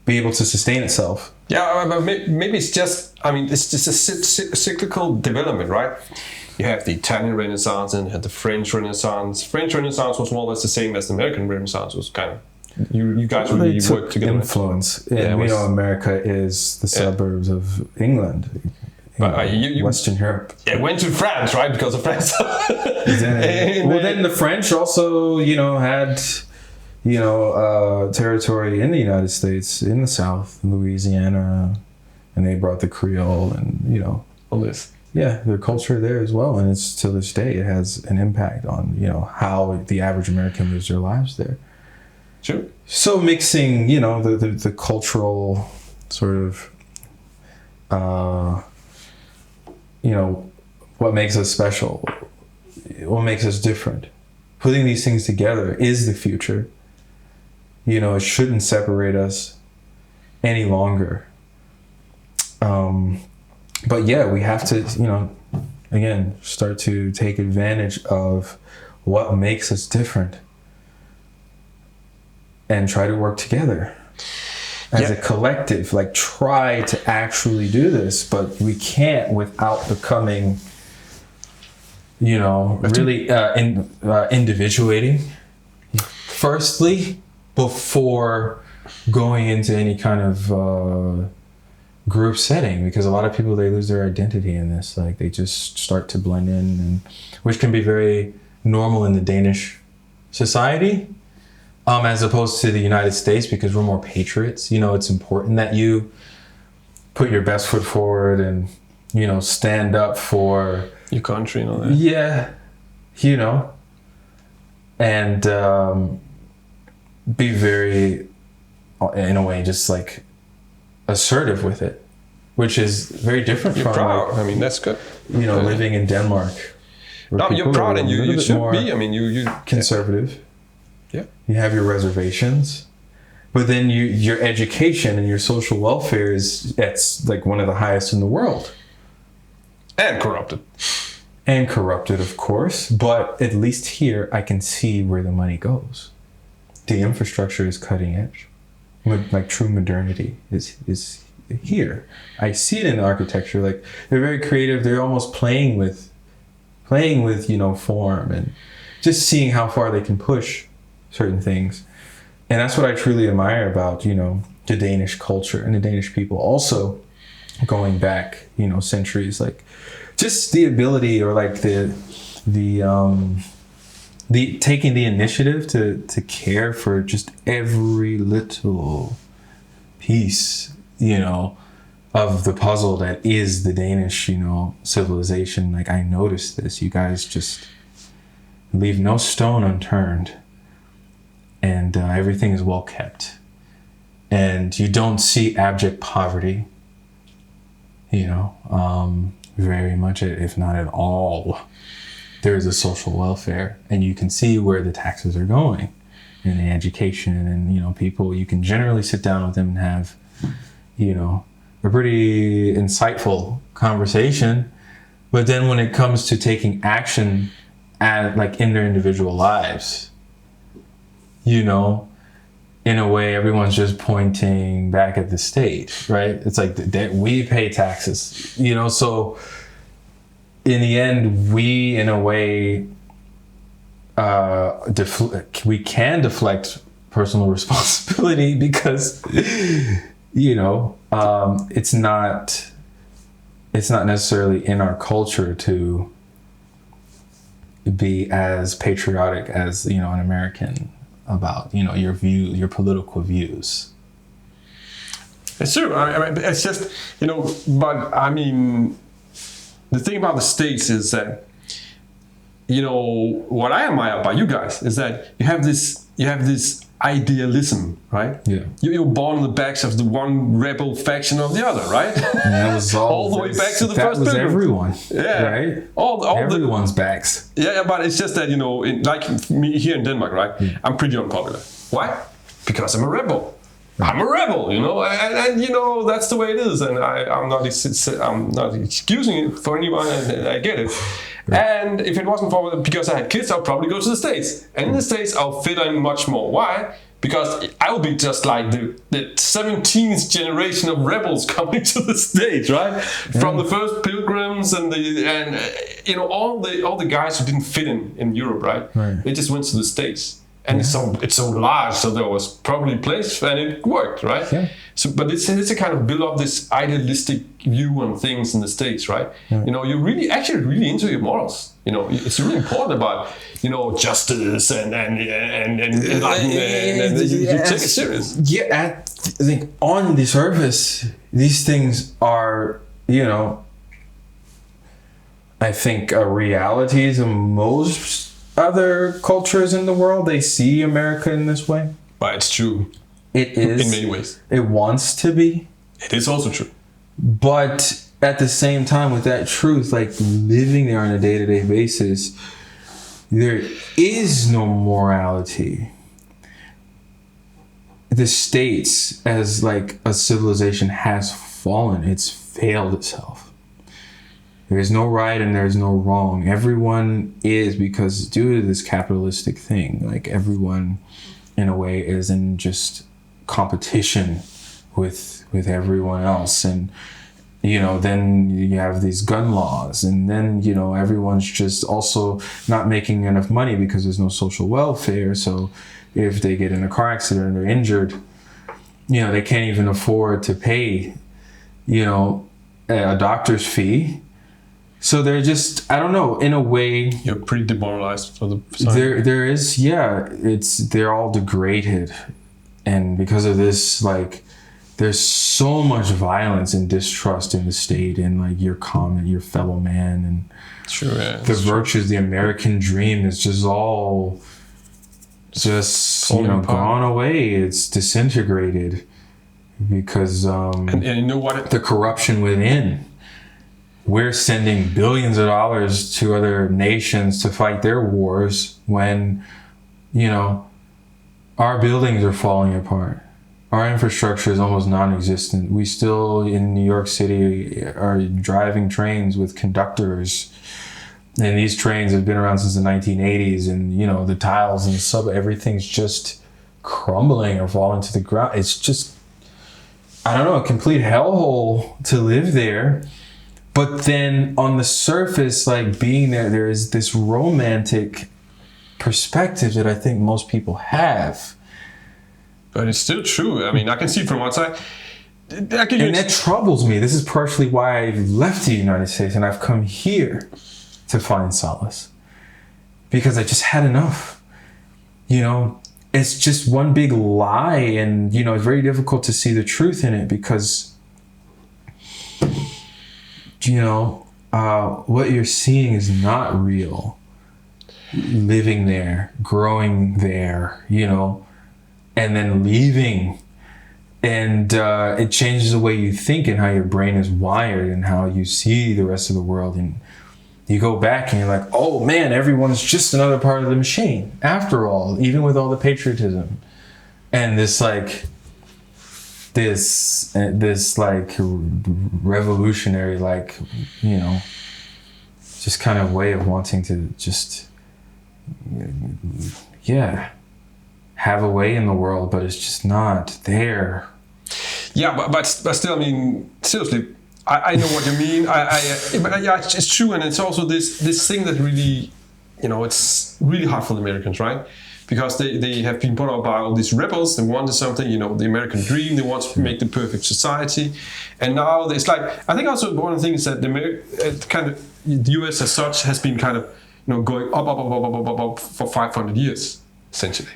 able to sustain itself. Yeah, but maybe it's just, it's just a cyclical development, right? You have the Italian Renaissance and you have the French Renaissance. French Renaissance was more or less the same as the American Renaissance was kind of, you guys really worked together. Influence. And we know America is the suburbs of England. But Western Europe. Yeah, went to France, right? Because of France. Then the French also, had, territory in the United States, in the South, Louisiana, and they brought the Creole and, all this. Yeah, their culture there as well. And it's to this day, it has an impact on, how the average American lives their lives there. Sure. So mixing, the cultural sort of, what makes us special, what makes us different. Putting these things together is the future. It shouldn't separate us any longer. But yeah, we have to, again, start to take advantage of what makes us different and try to work together as a collective. Try to actually do this, but we can't without becoming, really individuating firstly before going into any kind of group setting, because a lot of people, they lose their identity in this. They just start to blend in, and which can be very normal in the Danish society, as opposed to the United States, because we're more patriots. It's important that you put your best foot forward and, stand up for your country and all that. Yeah, and be very, in a way, just assertive with it, which is very different you're from proud. That's good. Living in Denmark. No, you're proud, and you should be. You conservative. Yeah. You have your reservations, but then your education and your social welfare that's one of the highest in the world. And corrupted. And corrupted, of course, but at least here I can see where the money goes. The infrastructure is cutting edge. True modernity is here. I see it in the architecture. They're very creative. They're almost playing with form and just seeing how far they can push certain things. And that's what I truly admire about, the Danish culture and the Danish people. Also, going back, centuries, just the ability, or the taking the initiative to care for just every little piece, of the puzzle that is the Danish, civilization. I noticed this. You guys just leave no stone unturned and everything is well kept, and you don't see abject poverty, very much, if not at all. There is a social welfare, and you can see where the taxes are going, and the education, and people, you can generally sit down with them and have a pretty insightful conversation. But then when it comes to taking action in their individual lives, in a way, everyone's just pointing back at the state, right? It's like that we pay taxes, so in the end, we, in a way, we can deflect personal responsibility because, it's not necessarily in our culture to be as patriotic as, an American about, your political views. It's true. I mean, it's just, but I mean, the thing about the States is that, what I admire about you guys is that you have this idealism, right? Yeah. You're born on the backs of the one rebel faction or the other, right? And that was all the way back to the first was Pilgrims. Everyone. Yeah. Right? Everyone's backs. Yeah, but it's just that, like me here in Denmark, right? Yeah. I'm pretty unpopular. Why? Because I'm a rebel. I'm a rebel, and that's the way it is, and I'm not excusing it for anyone, and I get it. Right. And if it wasn't for because I had kids, I'll probably go to the States, and in the States I'll fit in much more. Why? Because I will be just like the 17th generation of rebels coming to the States, right? From the first Pilgrims and all the guys who didn't fit in Europe, right? They just went to the States. And it's so large, so there was probably a place, and it worked, right? Yeah. So, but it's a kind of build up this idealistic view on things in the States, right? Yeah. You're really into your morals. It's really important about justice and enlightenment, and you take it serious. Yeah, I think on the surface, these things are I think realities of most other cultures in the world. They see America in this way. But it's true. It is. In many ways. It wants to be. It is also true. But at the same time, with that truth, like living there on a day-to-day basis, there is no morality. The States, as like a civilization, has fallen. It's failed itself. There is no right and there is no wrong. Everyone is, because due to this capitalistic thing, like everyone in a way is in just competition with everyone else. And, then you have these gun laws, and then, everyone's just also not making enough money because there's no social welfare. So if they get in a car accident and they're injured, they can't even afford to pay, a doctor's fee. So they're just, I don't know, in a way, you're pretty demoralized for the society. There is, they're all degraded. And because of this, like, there's so much violence and distrust in the state and like your fellow man, and the virtues, the American dream is just all gone away. It's disintegrated because and you know what? The corruption within. We're sending billions of dollars to other nations to fight their wars when, our buildings are falling apart. Our infrastructure is almost non-existent. We still, in New York City, are driving trains with conductors. And these trains have been around since the 1980s. And, the tiles and everything's just crumbling or falling to the ground. It's just, I don't know, a complete hellhole to live there. But then on the surface, like being there is this romantic perspective that I think most people have. But it's still true. I mean, I can see from outside. And that troubles me. This is partially why I left the United States and I've come here to find solace. Because I just had enough. It's just one big lie, and, it's very difficult to see the truth in it because, what you're seeing is not real. Living there, growing there, and then leaving. And it changes the way you think and how your brain is wired and how you see the rest of the world. And you go back and you're like, oh man, everyone's just another part of the machine. After all, even with all the patriotism and this like revolutionary, like, you know, just kind of way of wanting to just, yeah, have a way in the world, but it's just not there. Yeah, but still, I mean, seriously, I know what you mean. But yeah, it's true, and it's also this thing that really, you know, it's really hard for the Americans, right? Because they have been brought up by all these rebels. They wanted something, you know, the American dream. They want to make the perfect society, and now it's like, I think also one of the things that the US as such has been kind of, you know, going up for 500 years essentially.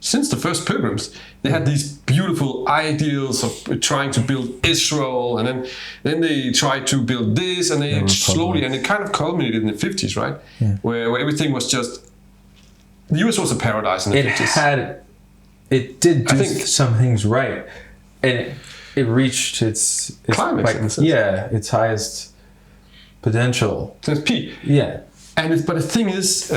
Since the first pilgrims, they had these beautiful ideals of trying to build Israel, and then they tried to build this, and they slowly, and it kind of culminated in the 50s, right? Yeah. Where everything was just, the US was a paradise in the 50s. It did do some things right, and it reached its climax, like, its highest potential. So it's peak. Yeah, but the thing is.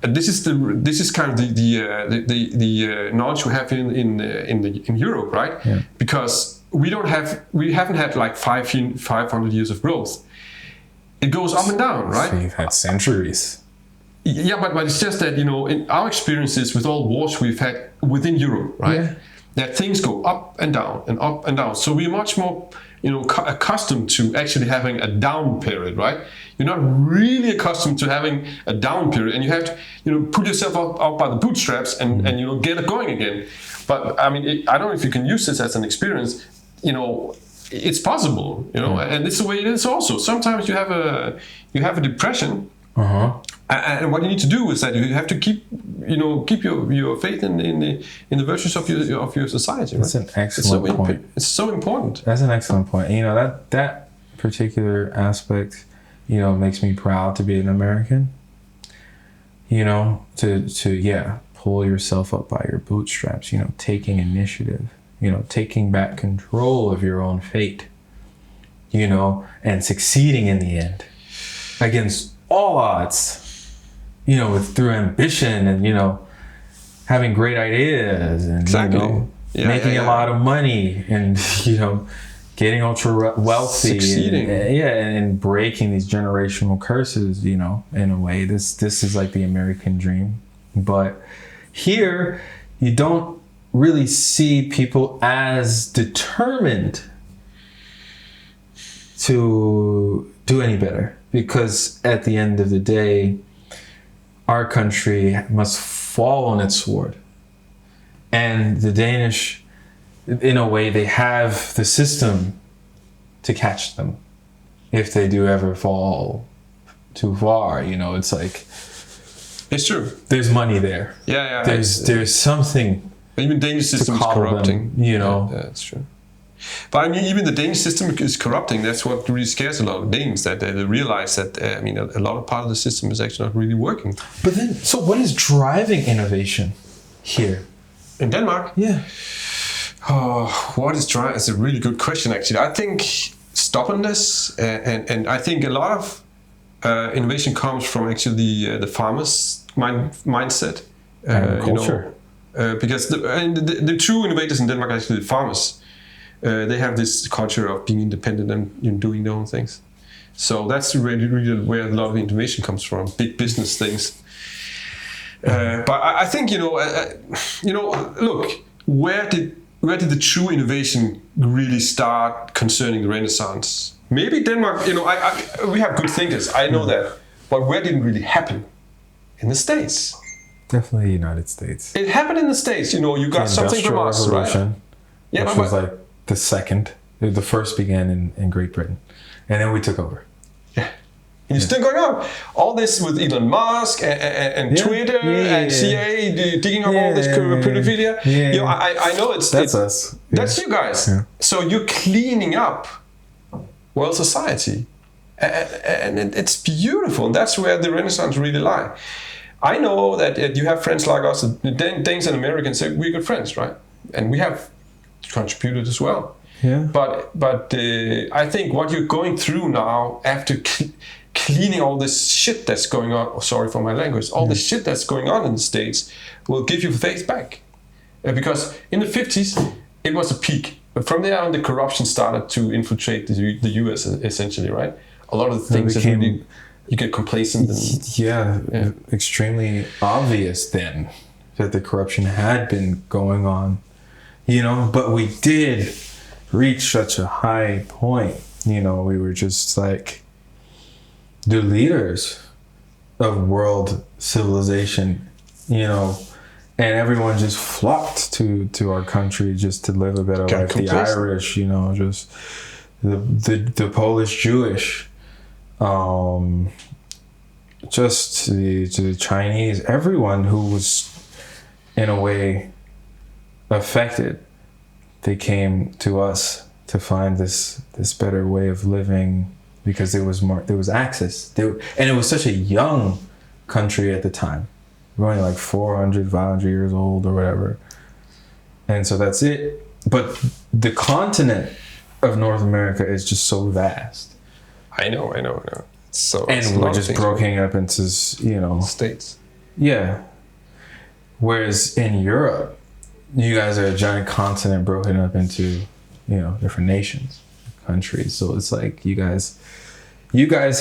This is kind of the knowledge we have in Europe, right? Yeah. Because we haven't had like 500 years of growth. It goes up and down, right? So you've had centuries. Yeah, but it's just that, you know, in our experiences with all wars we've had within Europe, right? Yeah. That things go up and down and up and down. So we're much more, you know, accustomed to actually having a down period, right? You're not really accustomed to having a down period, and you have to, you know, put yourself out by the bootstraps and you know, get it going again. But I mean, I don't know if you can use this as an experience. You know, it's possible, you know, and it's the way it is. Also, sometimes you have a depression. And what you need to do is that you have to keep your faith in the virtues of your society. Right? That's an excellent point. It's so important. That's an excellent point. And, you know, that particular aspect, you know, makes me proud to be an American. You know, to pull yourself up by your bootstraps. You know, taking initiative. You know, taking back control of your own fate. You know, and succeeding in the end against all odds. You know, through ambition and, you know, having great ideas and, exactly. You know, making a lot of money and, you know, getting ultra wealthy. Succeeding. And breaking these generational curses, you know, in a way. This is like the American dream. But here, you don't really see people as determined to do any better. Because at the end of the day, our country must fall on its sword. And the Danish, in a way, they have the system to catch them if they do ever fall too far. You know, it's like... It's true. There's money there. Yeah. There's something. Even Danish system is corrupting. Them, you know. Yeah, that's true. But I mean, even the Danish system is corrupting. That's what really scares a lot of Danes, that they realize that, I mean, a lot of part of the system is actually not really working. But then, so what is driving innovation here? In Denmark? Yeah. Oh, what is driving? It's a really good question, actually. I think stubbornness, and I think a lot of innovation comes from actually the farmers' mindset. Culture. You know, because the true innovators in Denmark are actually the farmers. They have this culture of being independent and doing their own things. So that's really where a lot of innovation comes from, big business things. But I think, you know, look, where did the true innovation really start concerning the Renaissance? Maybe Denmark, you know, we have good thinkers, I know that. But where did it really happen? In the States. Definitely the United States. It happened in the States, you know, you got something from us, right? Yeah, which was like the second. The first began in Great Britain. And then we took over. Yeah. And it's still going on. All this with Elon Musk and Twitter and CIA digging up all this pedophilia. Yeah. You know, I know that's us. Yeah. That's you guys. Yeah. So you're cleaning up world society. And it's beautiful. And that's where the Renaissance really lies. I know that you have friends like us, the Danes and Americans, we're good friends, right? And we have contributed as well. Yeah. But I think what you're going through now after cleaning all this shit that's going on, sorry for my language, all the shit that's going on in the States will give you faith back. Because in the 50s, it was a peak. But from there on, the corruption started to infiltrate the US essentially, right? A lot of the things that really, you get complacent. And, extremely obvious then that the corruption had been going on, you know, but we did reach such a high point, you know, we were just like the leaders of world civilization, you know, and everyone just flocked to our country just to live a better life. The Irish, you know, just the Polish Jewish, just the Chinese, everyone who was in a way affected, they came to us to find this better way of living, because there was access and it was such a young country at the time. We're only like 400, 500 years old or whatever. And so that's it. But the continent of North America is just so vast. I know. So and we're just broken up into, you know, states. Yeah. Whereas in Europe, you guys are a giant continent broken up into, you know, different nations, countries. So it's like you guys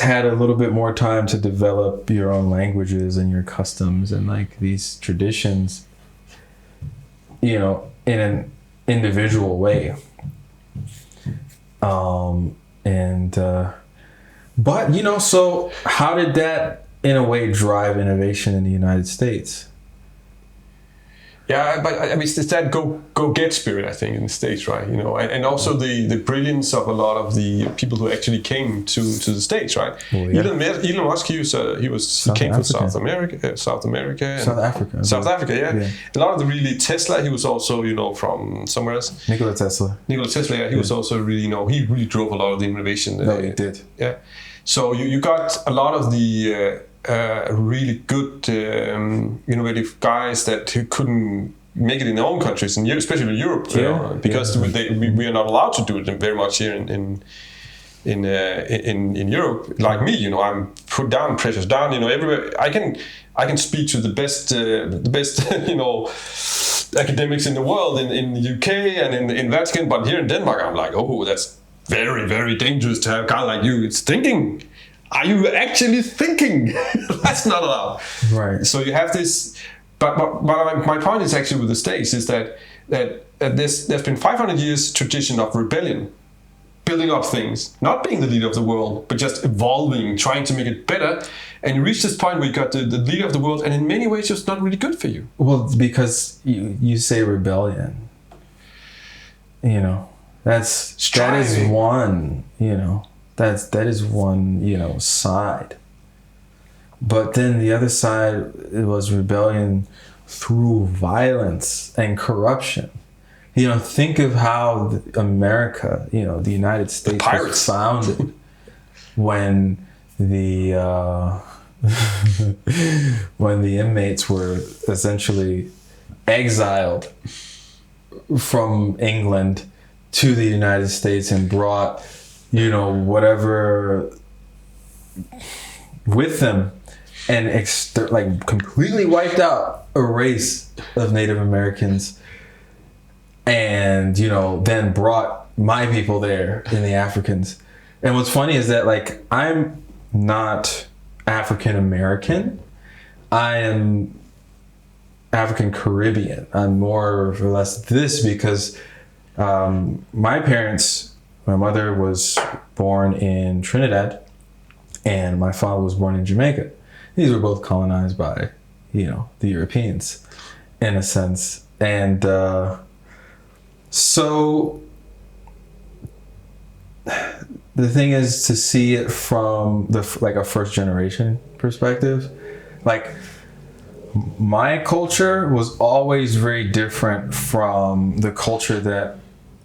had a little bit more time to develop your own languages and your customs and like these traditions, you know, in an individual way. But, you know, so how did that in a way drive innovation in the United States? Yeah, but I mean, it's that go-get spirit, I think, in the States, right? You know, and also the brilliance of a lot of the people who actually came to the States, right? Well, yeah. Elon Musk, he came from South Africa. South Africa, yeah. A lot of the really Tesla, he was also, you know, from somewhere else. Nikola Tesla, yeah, he was also really, you know, he really drove a lot of the innovation. No, he did. Yeah. So you got a lot of the really good innovative guys that couldn't make it in their own countries, and especially in Europe, you know, because we are not allowed to do it very much here in Europe. Like me, you know, I'm put down, pressures down, you know, everywhere. I can speak to the best you know, academics in the world in the UK and in Vatican, but here in Denmark, I'm like, oh, that's very, very dangerous to have a guy like you. It's thinking. Are you actually thinking? That's not allowed. Right. So you have this, but my point is actually with the States is that there's been 500 years tradition of rebellion, building up things, not being the leader of the world, but just evolving, trying to make it better. And you reach this point where you got the leader of the world, and in many ways it's not really good for you. Well, because you say rebellion, you know, that is one, you know. That is one, you know, side. But then the other side, it was rebellion through violence and corruption. You know, think of how America, you know, the United States was founded when the when the inmates were essentially exiled from England to the United States and brought, you know, whatever with them, and like completely wiped out a race of Native Americans, and, you know, then brought my people there in the Africans. And what's funny is that, like, I'm not African American. I am African Caribbean. I'm more or less this because my mother was born in Trinidad and my father was born in Jamaica. These were both colonized by, you know, the Europeans in a sense. And so the thing is to see it from like a first generation perspective. Like, my culture was always very different from the culture that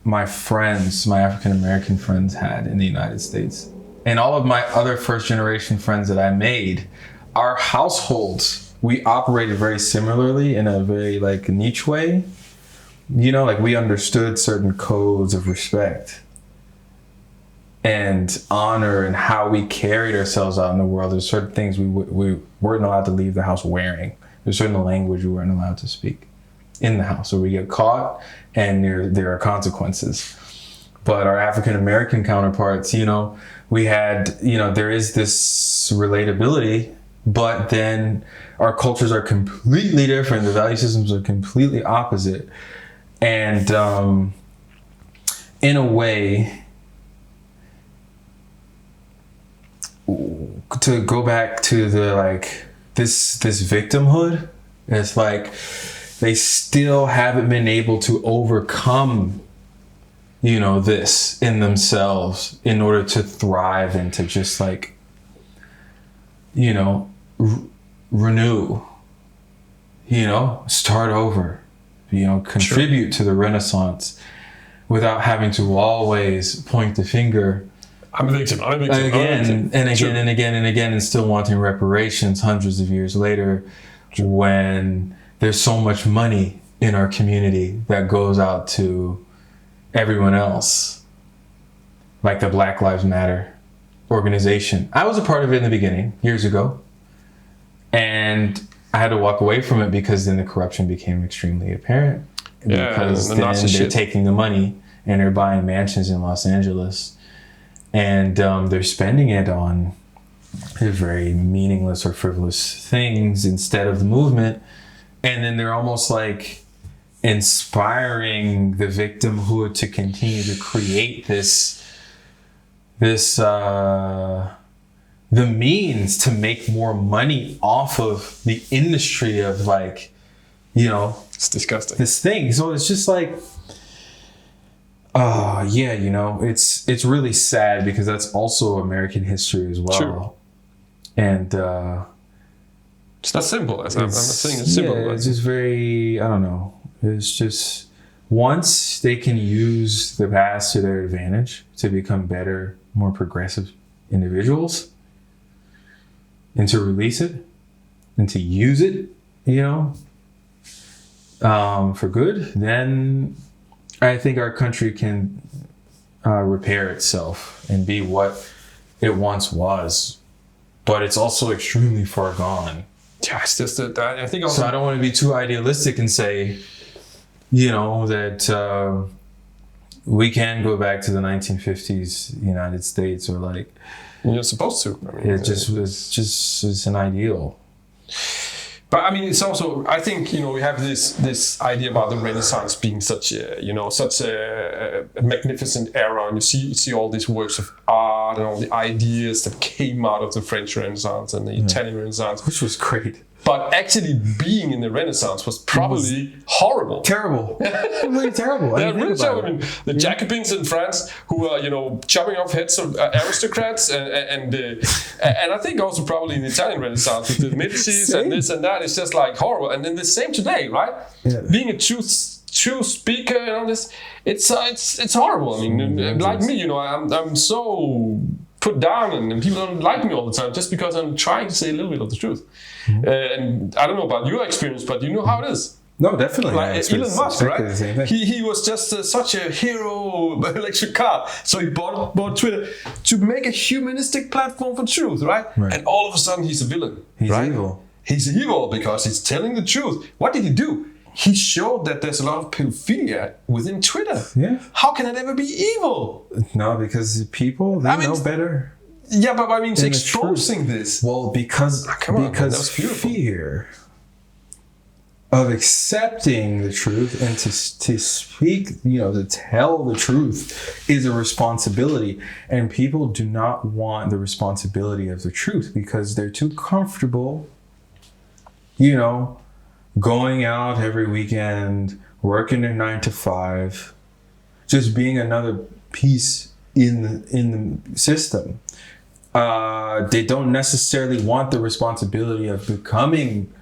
my African American friends had in the United States. And all of my other first generation friends that I made, our households we operated very similarly in a very like niche way. You know, like we understood certain codes of respect and honor and how we carried ourselves out in the world. There's certain things we weren't allowed to leave the house wearing. There's certain language we weren't allowed to speak in the house, or we get caught and there are consequences. But our African American counterparts, you know, we had, you know, there is this relatability, but then our cultures are completely different. The value systems are completely opposite. And in a way, to go back to the like this victimhood, it's like they still haven't been able to overcome, you know, this in themselves in order to thrive and to just like, you know, renew, you know, start over, you know, contribute to the Renaissance without having to always point the finger. I'm a victim. Again and again, and still wanting reparations hundreds of years later, when there's so much money in our community that goes out to everyone else, like the Black Lives Matter organization. I was a part of it in the beginning, years ago, and I had to walk away from it because then the corruption became extremely apparent. Yeah, because then they're taking the money and they're buying mansions in Los Angeles. And they're spending it on very meaningless or frivolous things instead of the movement. And then they're almost like inspiring the victimhood to continue to create the means to make more money off of the industry of like, you know, it's disgusting. This thing. So it's just like, yeah, you know, it's really sad because that's also American history as well. True. And it's not simple. I'm not saying it's simple. Yeah, it's just very, I don't know. It's just once they can use the past to their advantage to become better, more progressive individuals, and to release it and to use it, you know, for good, then I think our country can repair itself and be what it once was. But it's also extremely far gone. Yeah, it's just that I think also... So I don't want to be too idealistic and say, you know, that we can go back to the 1950s United States, or like... You're supposed to. I mean, it's an ideal. But I mean, it's also, I think, you know, we have this idea about the Renaissance being such a magnificent era, and you see all these works of art and all the ideas that came out of the French Renaissance and the Italian Renaissance, which was great. But actually being in the Renaissance was probably horrible. Terrible. Really terrible. Yeah, really terrible. I mean, the Jacobins in France who were, you know, chopping off heads of aristocrats, and I think also probably in the Italian Renaissance with the Medicis and this and that. It's just like horrible. And then the same today, right? Yeah. Being a true speaker and all this, it's horrible. I mean, like me, you know, I'm so put down, and people don't like me all the time just because I'm trying to say a little bit of the truth. Mm-hmm. And I don't know about your experience, but you know how it is. No, definitely. Like Elon Musk, right? He was just such a hero electric car, so he bought Twitter to make a humanistic platform for truth, right? And all of a sudden he's a villain. He's evil. He's evil because he's telling the truth. What did he do? He showed that there's a lot of pedophilia within Twitter. Yeah. How can that ever be evil? No, because people, they know better. Yeah, but I mean, it's exposing this. Well, because fear of accepting the truth and to speak, you know, to tell the truth is a responsibility. And people do not want the responsibility of the truth because they're too comfortable, you know, going out every weekend, working their 9 to 5, just being another piece in the system. They don't necessarily want the responsibility of becoming,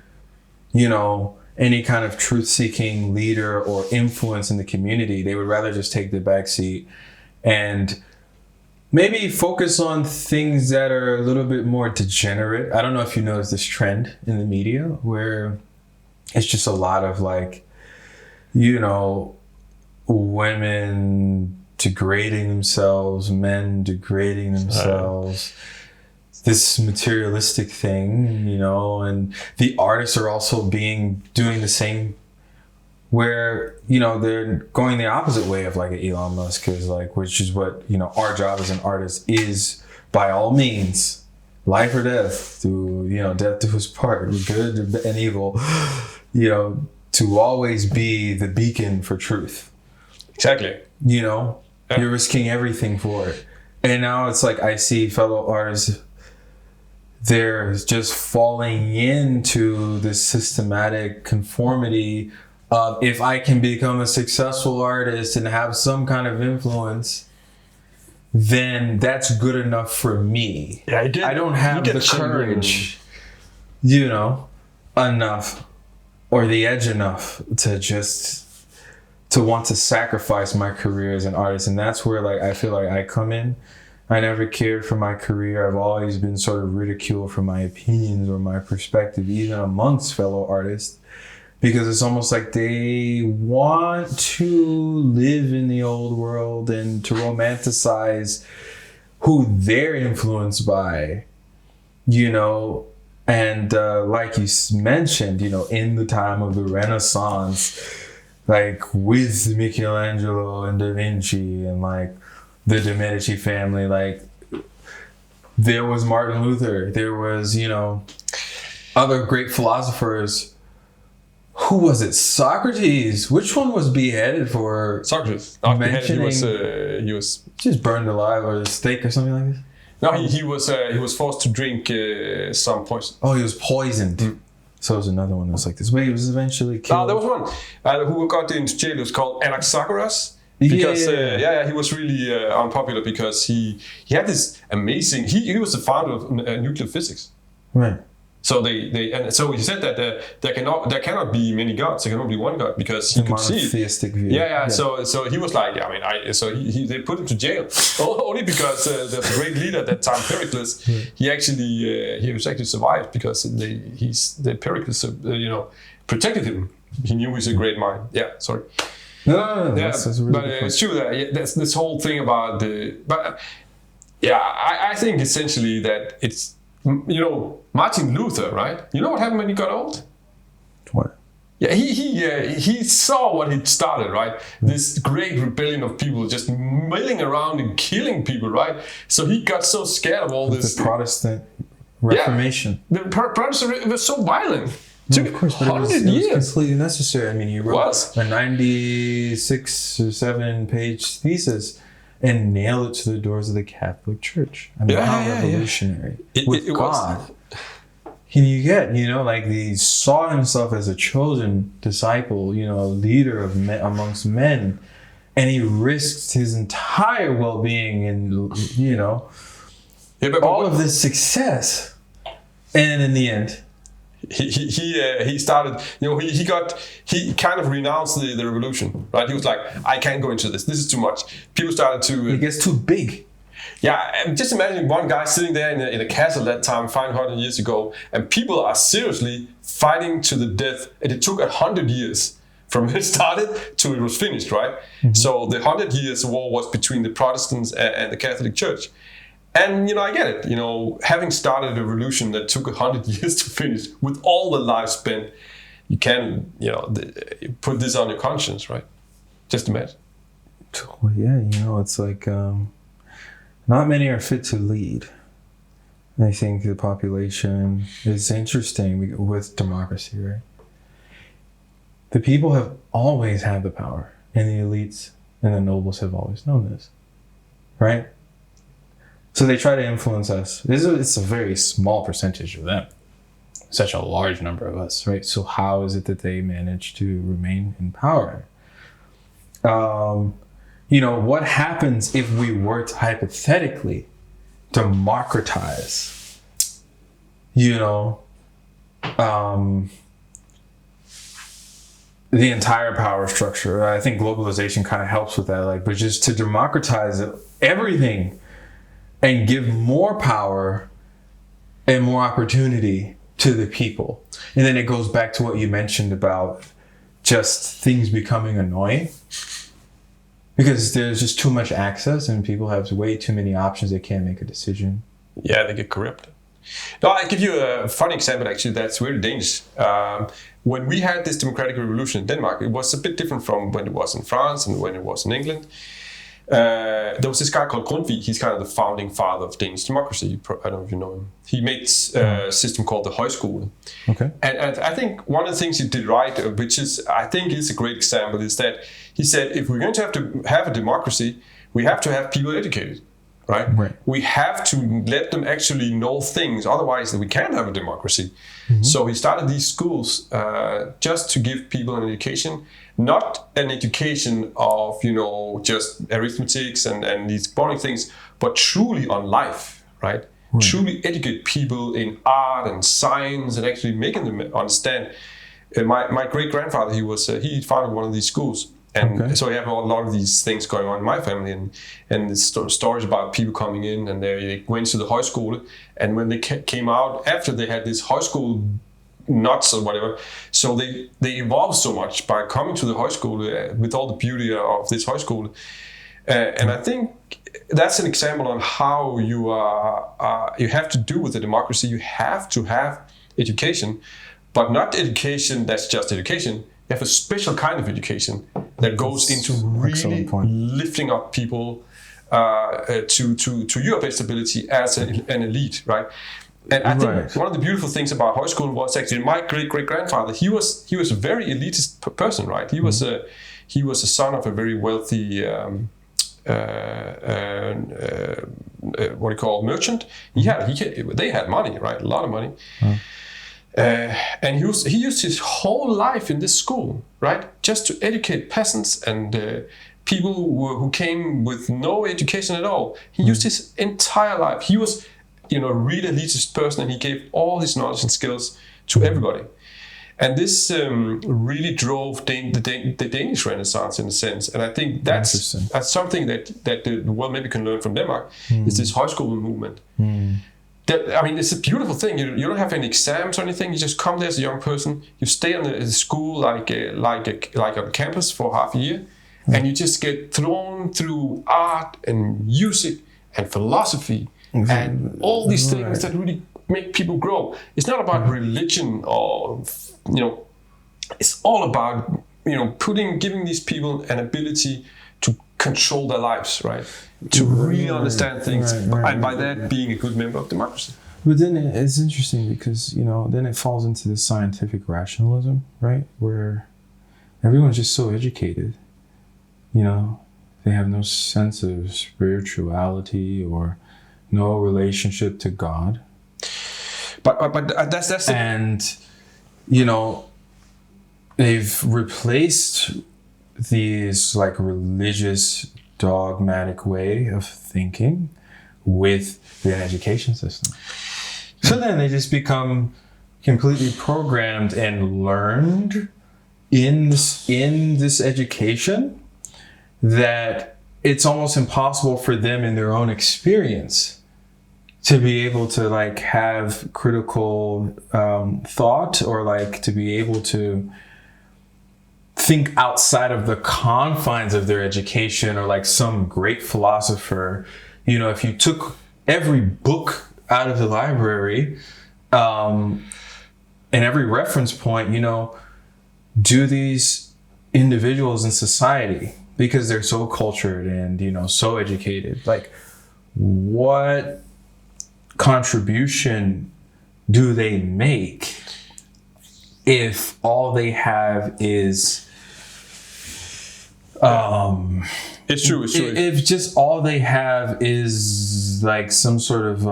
you know, any kind of truth-seeking leader or influence in the community. They would rather just take the back seat and maybe focus on things that are a little bit more degenerate. I don't know if you notice this trend in the media where it's just a lot of like, you know, women degrading themselves, men degrading themselves. This materialistic thing, you know, and the artists are also doing the same, where, you know, they're going the opposite way of like Elon Musk is like, which is what, you know, our job as an artist is, by all means, life or death, to, you know, death to his part, good and evil, you know, to always be the beacon for truth. Exactly. You know, you're risking everything for it. And now it's like, I see fellow artists, they're just falling into this systematic conformity of, if I can become a successful artist and have some kind of influence, then that's good enough for me. Yeah, I don't have the courage, you know, enough or the edge enough to want to sacrifice my career as an artist. And that's where like I feel like I come in. I never cared for my career. I've always been sort of ridiculed for my opinions or my perspective, even amongst fellow artists, because it's almost like they want to live in the old world and to romanticize who they're influenced by, you know. And like you mentioned, you know, in the time of the Renaissance, like with Michelangelo and Da Vinci and like the De Medici family, like there was Martin Luther, there was, you know, other great philosophers. Who was it? Socrates. Which one was beheaded for Socrates? Mentioning He was just burned alive, or steak or something like this. No, he was forced to drink some poison. Oh, he was poisoned. So there was another one that was like this. Wait, he was eventually killed. No, there was one who got into jail. It was called Anaxagoras. Because he was really unpopular because he had this amazing. He was the founder of nuclear physics. Right. So so he said that there cannot be many gods. There can only be one god, because he could see monotheistic view. Yeah. So he was like, they put him to jail only because there's a great leader at that time, Pericles. He was actually survived because Pericles protected him. He knew he's a great mind. Yeah, sorry. No, that's really but it's true that that's this whole thing about I think essentially that it's, you know, Martin Luther, right? You know what happened when he got old? What? Yeah, he saw what he'd started, right? This great rebellion of people just milling around and killing people, right? So he got so scared of all this. The Protestant Reformation. Yeah, the Protestant was so violent. Of course, but it was completely necessary. I mean, he wrote a 96 or 7 page thesis and nailed it to the doors of the Catholic Church. I mean, how revolutionary. With God. Can you get, you know, like he saw himself as a chosen disciple, you know, a leader of amongst men, and he risked his entire well-being and, you know, all of this success. And in the end, he started, you know, he kind of renounced the revolution, right? He was like, I can't go into this is too much. People started to it gets too big. Yeah, and just imagine one guy sitting there in a castle that time 500 years ago, and people are seriously fighting to the death, and it took 100 years from it started to it was finished, right? Mm-hmm. So the 100 years war was between the Protestants and the Catholic Church. And, you know, I get it. You know, having started a revolution that took 100 years to finish with all the lives spent, you can, you know, put this on your conscience, right? Just imagine. Well, yeah, you know, it's like not many are fit to lead. I think the population is interesting with democracy, right? The people have always had the power, and the elites and the nobles have always known this, right? So they try to influence us. It's a very small percentage of them. Such a large number of us, right? So how is it that they manage to remain in power? You know, what happens if we were to hypothetically democratize, you know, the entire power structure? I think globalization kind of helps with that, like, but just to democratize everything. and give more power and more opportunity to the people. And then it goes back to what you mentioned about just things becoming annoying. Because there's just too much access and people have way too many options. They can't make a decision. Yeah, they get corrupted. No, I'll give you a funny example, actually, that's really Danish. When we had this democratic revolution in Denmark, it was a bit different from when it was in France and when it was in England. There was this guy called Grundtvig. He's kind of the founding father of Danish democracy. I don't know if you know him. He made a system called the Højskole. Okay. And I think one of the things he did right, which is, I think is a great example, is that he said, if we're going to have a democracy, we have to have people educated. Right? We have to let them actually know things, otherwise we can't have a democracy. Mm-hmm. So he started these schools just to give people an education, not an education of, just arithmetics and these boring things, but truly on life, right? Truly educate people in art and science and actually making them understand. My great-grandfather, he founded one of these schools. And so we have a lot of these things going on in my family, and the stories about people coming in, and they went to the Højskole, and when they came out after they had this Højskole nuts or whatever, so they evolved so much by coming to the Højskole with all the beauty of this Højskole. And I think that's an example on how you have to do with the democracy. You have to have education, but not education that's just education. You have a special kind of education that goes into really lifting up people to your best ability as an elite, right? And I think one of the beautiful things about Højskolen was actually my great-grandfather. He was a very elitist person, right? He was a son of a very wealthy what do you call merchant. They had money, right? A lot of money. And he used his whole life in this school, right, just to educate peasants and people who came with no education at all. He used his entire life. He was, a really elitist person, and he gave all his knowledge and skills to everybody. And this really drove the Danish Renaissance in a sense. And I think that's something that the world maybe can learn from Denmark, is this Højskole movement. It's a beautiful thing. You don't have any exams or anything. You just come there as a young person. You stay on the school like on campus for half a year, and you just get thrown through art and music and philosophy and all these things that really make people grow. It's not about religion or It's all about giving these people an ability to control their lives, right? To really understand things, and by that being a good member of democracy. But then it's interesting because, then it falls into the scientific rationalism, right? Where everyone's just so educated, they have no sense of spirituality or no relationship to God. But that's and, they've replaced these religious dogmatic way of thinking with an education system. So then they just become completely programmed and learned in this education that it's almost impossible for them in their own experience to be able to have critical thought or to be able to think outside of the confines of their education, or some great philosopher. If you took every book out of the library and every reference point, do these individuals in society, because they're so cultured and so educated, what contribution do they make if all they have is it's true. If just all they have is some sort of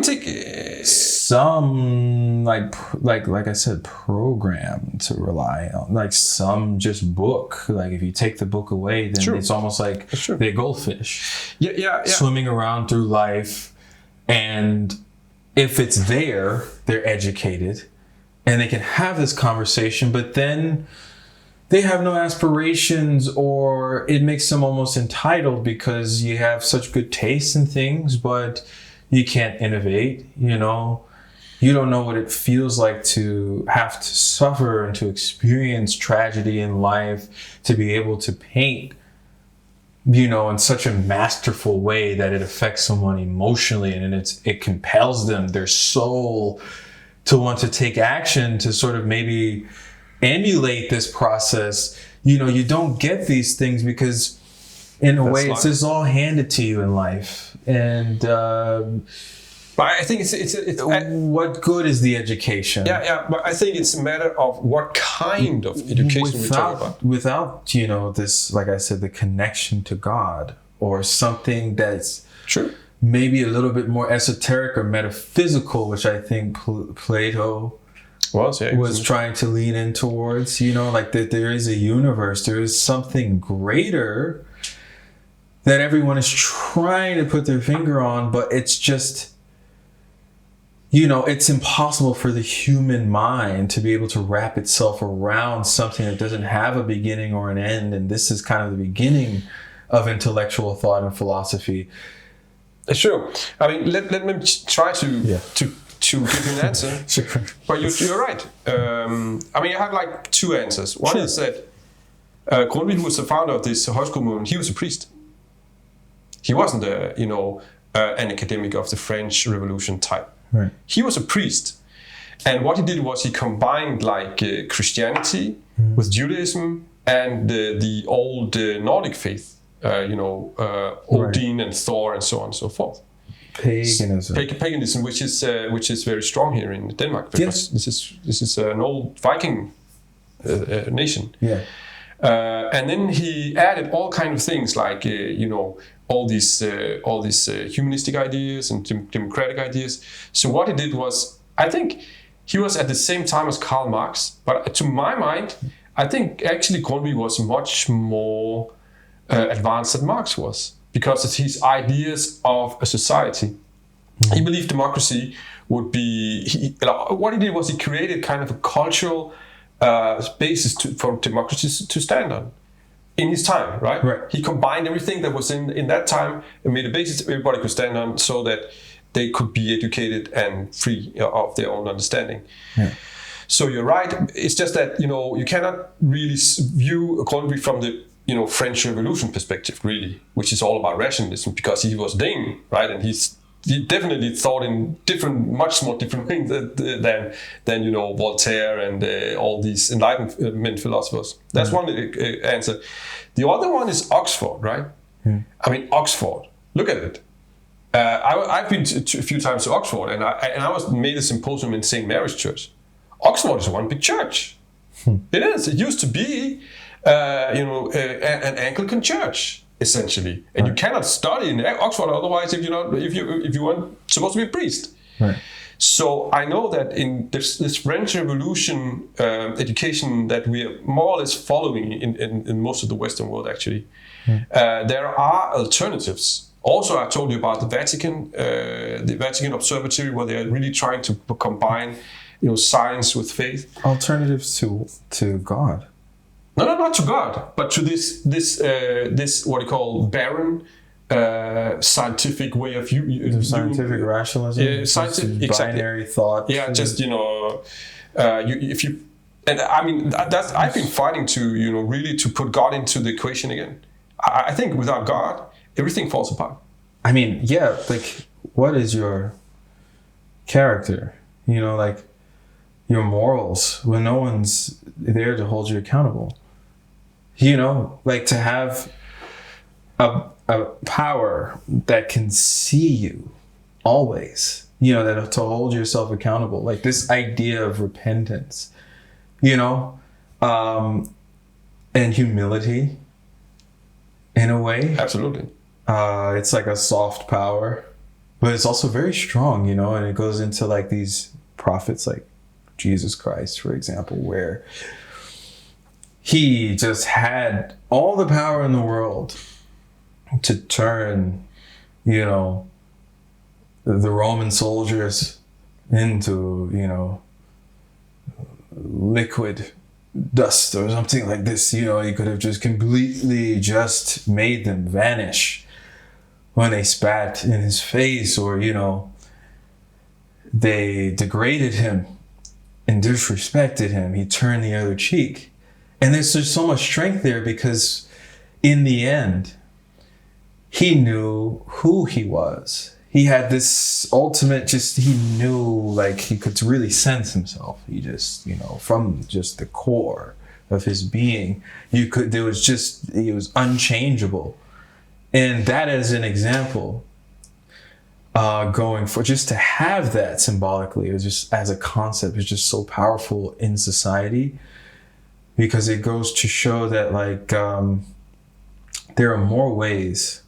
take some like I said, program to rely on, some just book. If you take the book away, then it's almost like they're goldfish, swimming around through life. And if it's there, they're educated and they can have this conversation, but then they have no aspirations, or it makes them almost entitled because you have such good taste in things, but you can't innovate, you know. You don't know what it feels like to have to suffer and to experience tragedy in life, to be able to paint, you know, in such a masterful way that it affects someone emotionally, and it compels them, their soul, to want to take action to sort of maybe emulate this process. You know, you don't get these things because in a way it's just all handed to you in life. And but I think it's what good is the education? Yeah, but I think it's a matter of what kind of education we talk about. Without, you know, this, like I said, the connection to God, or something that's true, maybe a little bit more esoteric or metaphysical, which I think Plato was trying to lean in towards, you know, like that there is a universe, there is something greater that everyone is trying to put their finger on, but it's just, you know, it's impossible for the human mind to be able to wrap itself around something that doesn't have a beginning or an end. And this is kind of the beginning of intellectual thought and philosophy. Sure. I mean, let me try to give you an answer. Sure. But you're right. I mean, I have like two answers. One is that Grundtvig, who was the founder of this Højskole movement, he was a priest. He wasn't an academic of the French Revolution type. Right. He was a priest, and what he did was he combined like Christianity with Judaism and the old Nordic faith, Odin and Thor and so on and so forth. Paganism. Paganism, which is very strong here in Denmark, because this is an old Viking nation. Yeah. And then he added all kind of things like all these humanistic ideas and democratic ideas. So what he did was, I think he was at the same time as Karl Marx, but to my mind, I think actually Grundtvig was much more advanced than Marx was, because of his ideas of a society. He believed democracy would be. What he did was he created kind of a cultural basis for democracy to stand on in his time, right? He combined everything that was in that time and made a basis everybody could stand on, so that they could be educated and free of their own understanding. Yeah. So you're right. It's just that you cannot really view Grundtvig from the French Revolution perspective, really, which is all about rationalism, because he was Dane, right? And he definitely thought in much more different things than Voltaire and all these Enlightenment philosophers. That's one answer. The other one is Oxford, right? I mean, Oxford. Look at it. I've been a few times to Oxford, and I was made a symposium in St. Mary's Church. Oxford is one big church. It is. It used to be, an Anglican church, essentially, and you cannot study in Oxford otherwise if you weren't supposed to be a priest. Right. So I know that in this French Revolution education that we are more or less following in most of the Western world, actually, there are alternatives. Also, I told you about the Vatican Observatory, where they are really trying to combine, science with faith. Alternatives to God. No, not to God, but to this what you call barren scientific way of scientific rationalism. Yeah, scientific binary thought. Yeah, just if you, and I mean that's I've been fighting to really to put God into the equation again. I think without God, everything falls apart. I mean, yeah, like what is your character? Like your morals when no one's there to hold you accountable. Like to have a power that can see you always, that to hold yourself accountable. Like this idea of repentance, and humility in a way. Absolutely. It's like a soft power, but it's also very strong, and it goes into like these prophets like Jesus Christ, for example, where he just had all the power in the world to turn, the Roman soldiers into, liquid, dust or something like this. You know, he could have just completely just made them vanish when they spat in his face, or, you know, they degraded him and disrespected him. He turned the other cheek. And there's just so much strength there, because in the end, he knew who he was. He had this ultimate, he knew, like, he could really sense himself. He just, you know, from just the core of his being, he was unchangeable. And that as an example, going for, just to have that symbolically, it was just as a concept, is just so powerful in society, because it goes to show that, like, there are more ways.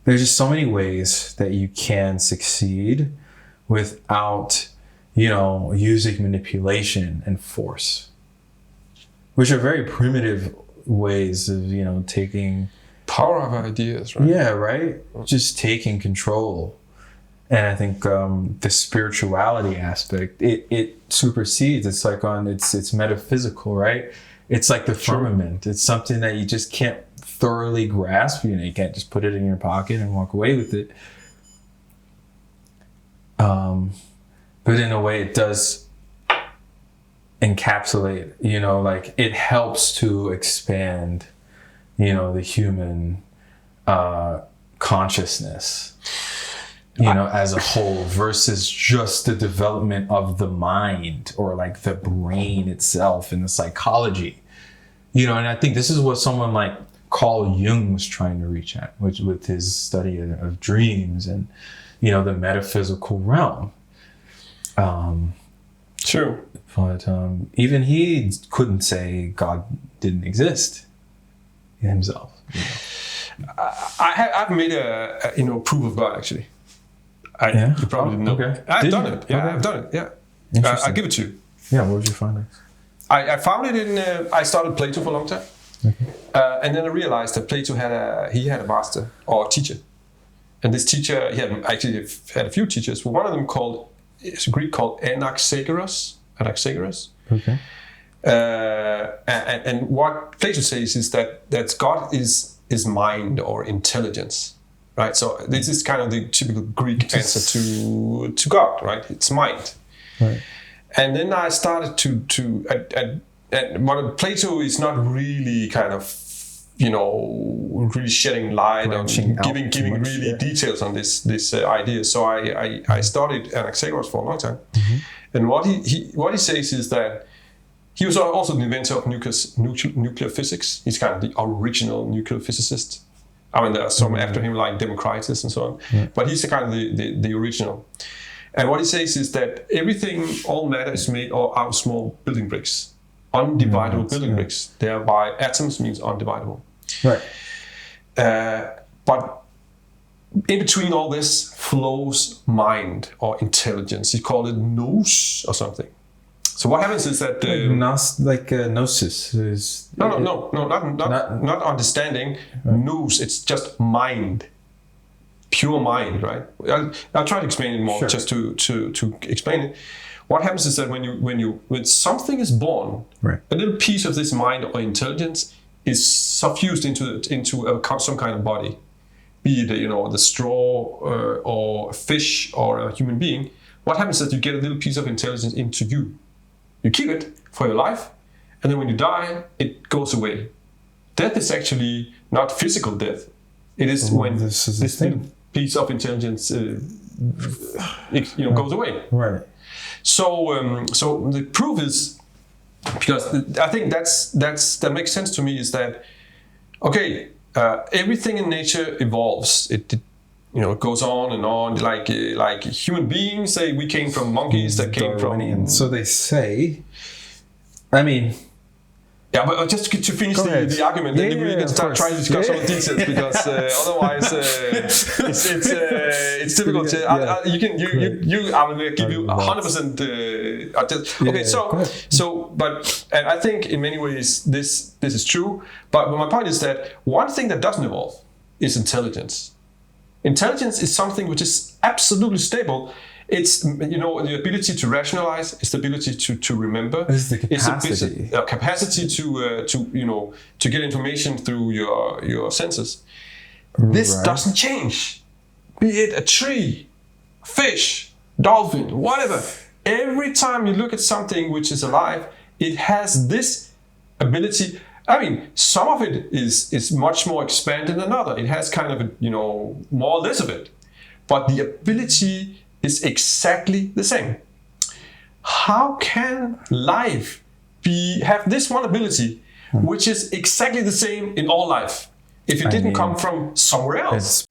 There's just so many ways that you can succeed without, you know, using manipulation and force, which are very primitive ways of, you know, taking power of ideas, right? Yeah, right. Just taking control. And I think the spirituality aspect, it supersedes. It's like it's metaphysical, right? It's like the firmament. It's something that you just can't thoroughly grasp. You know, you can't just put it in your pocket and walk away with it. But in a way, it does encapsulate, you know, like, it helps to expand, you know, the human consciousness, you know, as a whole, versus just the development of the mind, or like the brain itself and the psychology, you know. And I think this is what someone like Carl Jung was trying to reach at, which with his study of dreams and, you know, the metaphysical realm. True. But even he couldn't say God didn't exist himself. You know? I've made a you know, proof of God, actually. You probably didn't know. Okay. I've done it. Yeah, okay. I've done it. Yeah. I'll give it to you. Yeah, what did you find? I found it in. I started Plato for a long time, and then I realized that Plato had a master or a teacher, and this teacher, he had actually had a few teachers. But one of them is Greek called Anaxagoras. Okay. And what Plato says is that God is mind or intelligence. Right, so this is kind of the typical Greek answer to God, right? It's mind. Right. And then I started and what Plato is not really kind of, you know, really shedding light on giving really details on this idea. So I studied Anaxagoras for a long time, and what he says is that he was also the inventor of nuclear physics. He's kind of the original nuclear physicist. I mean, there are some after him, like Democritus and so on, but he's the kind of the original. And what he says is that all matter is made out of small building bricks, undividable building bricks. Thereby, atoms means undividable. Right. But in between all this flows mind or intelligence. He called it nous or something. So what happens is that gnosis is not understanding. Nous, it's just mind, pure mind, right? I'll try to explain it more, just to explain it. What happens is that when something is born, right, a little piece of this mind or intelligence is suffused into some kind of body, be it, you know, the straw or a fish or a human being. What happens is that you get a little piece of intelligence into you. You keep it for your life, and then when you die, it goes away. Death is actually not physical death. It is when this little piece of intelligence, goes away. Right. So the proof is, because I think that makes sense to me, is that everything in nature evolves. It goes on and on. Like human beings, say we came from monkeys that came from. So they say. I mean. Yeah, but just to finish the argument, then we can start trying to discuss some details, because otherwise it's difficult. I will give you 100%. But I think in many ways this is true. But my point is that one thing that doesn't evolve is intelligence. Intelligence is something which is absolutely stable. It's, you know, the ability to rationalize, it's the ability to remember. It's the capacity. Capacity to you know, to get information through your senses. This doesn't change. Be it a tree, fish, dolphin, whatever. Every time you look at something which is alive, it has this ability. I mean, some of it is much more expanded than other. It has kind of, you know, more or less of it. But the ability is exactly the same. How can life have this one ability, which is exactly the same in all life, if it didn't come from somewhere else?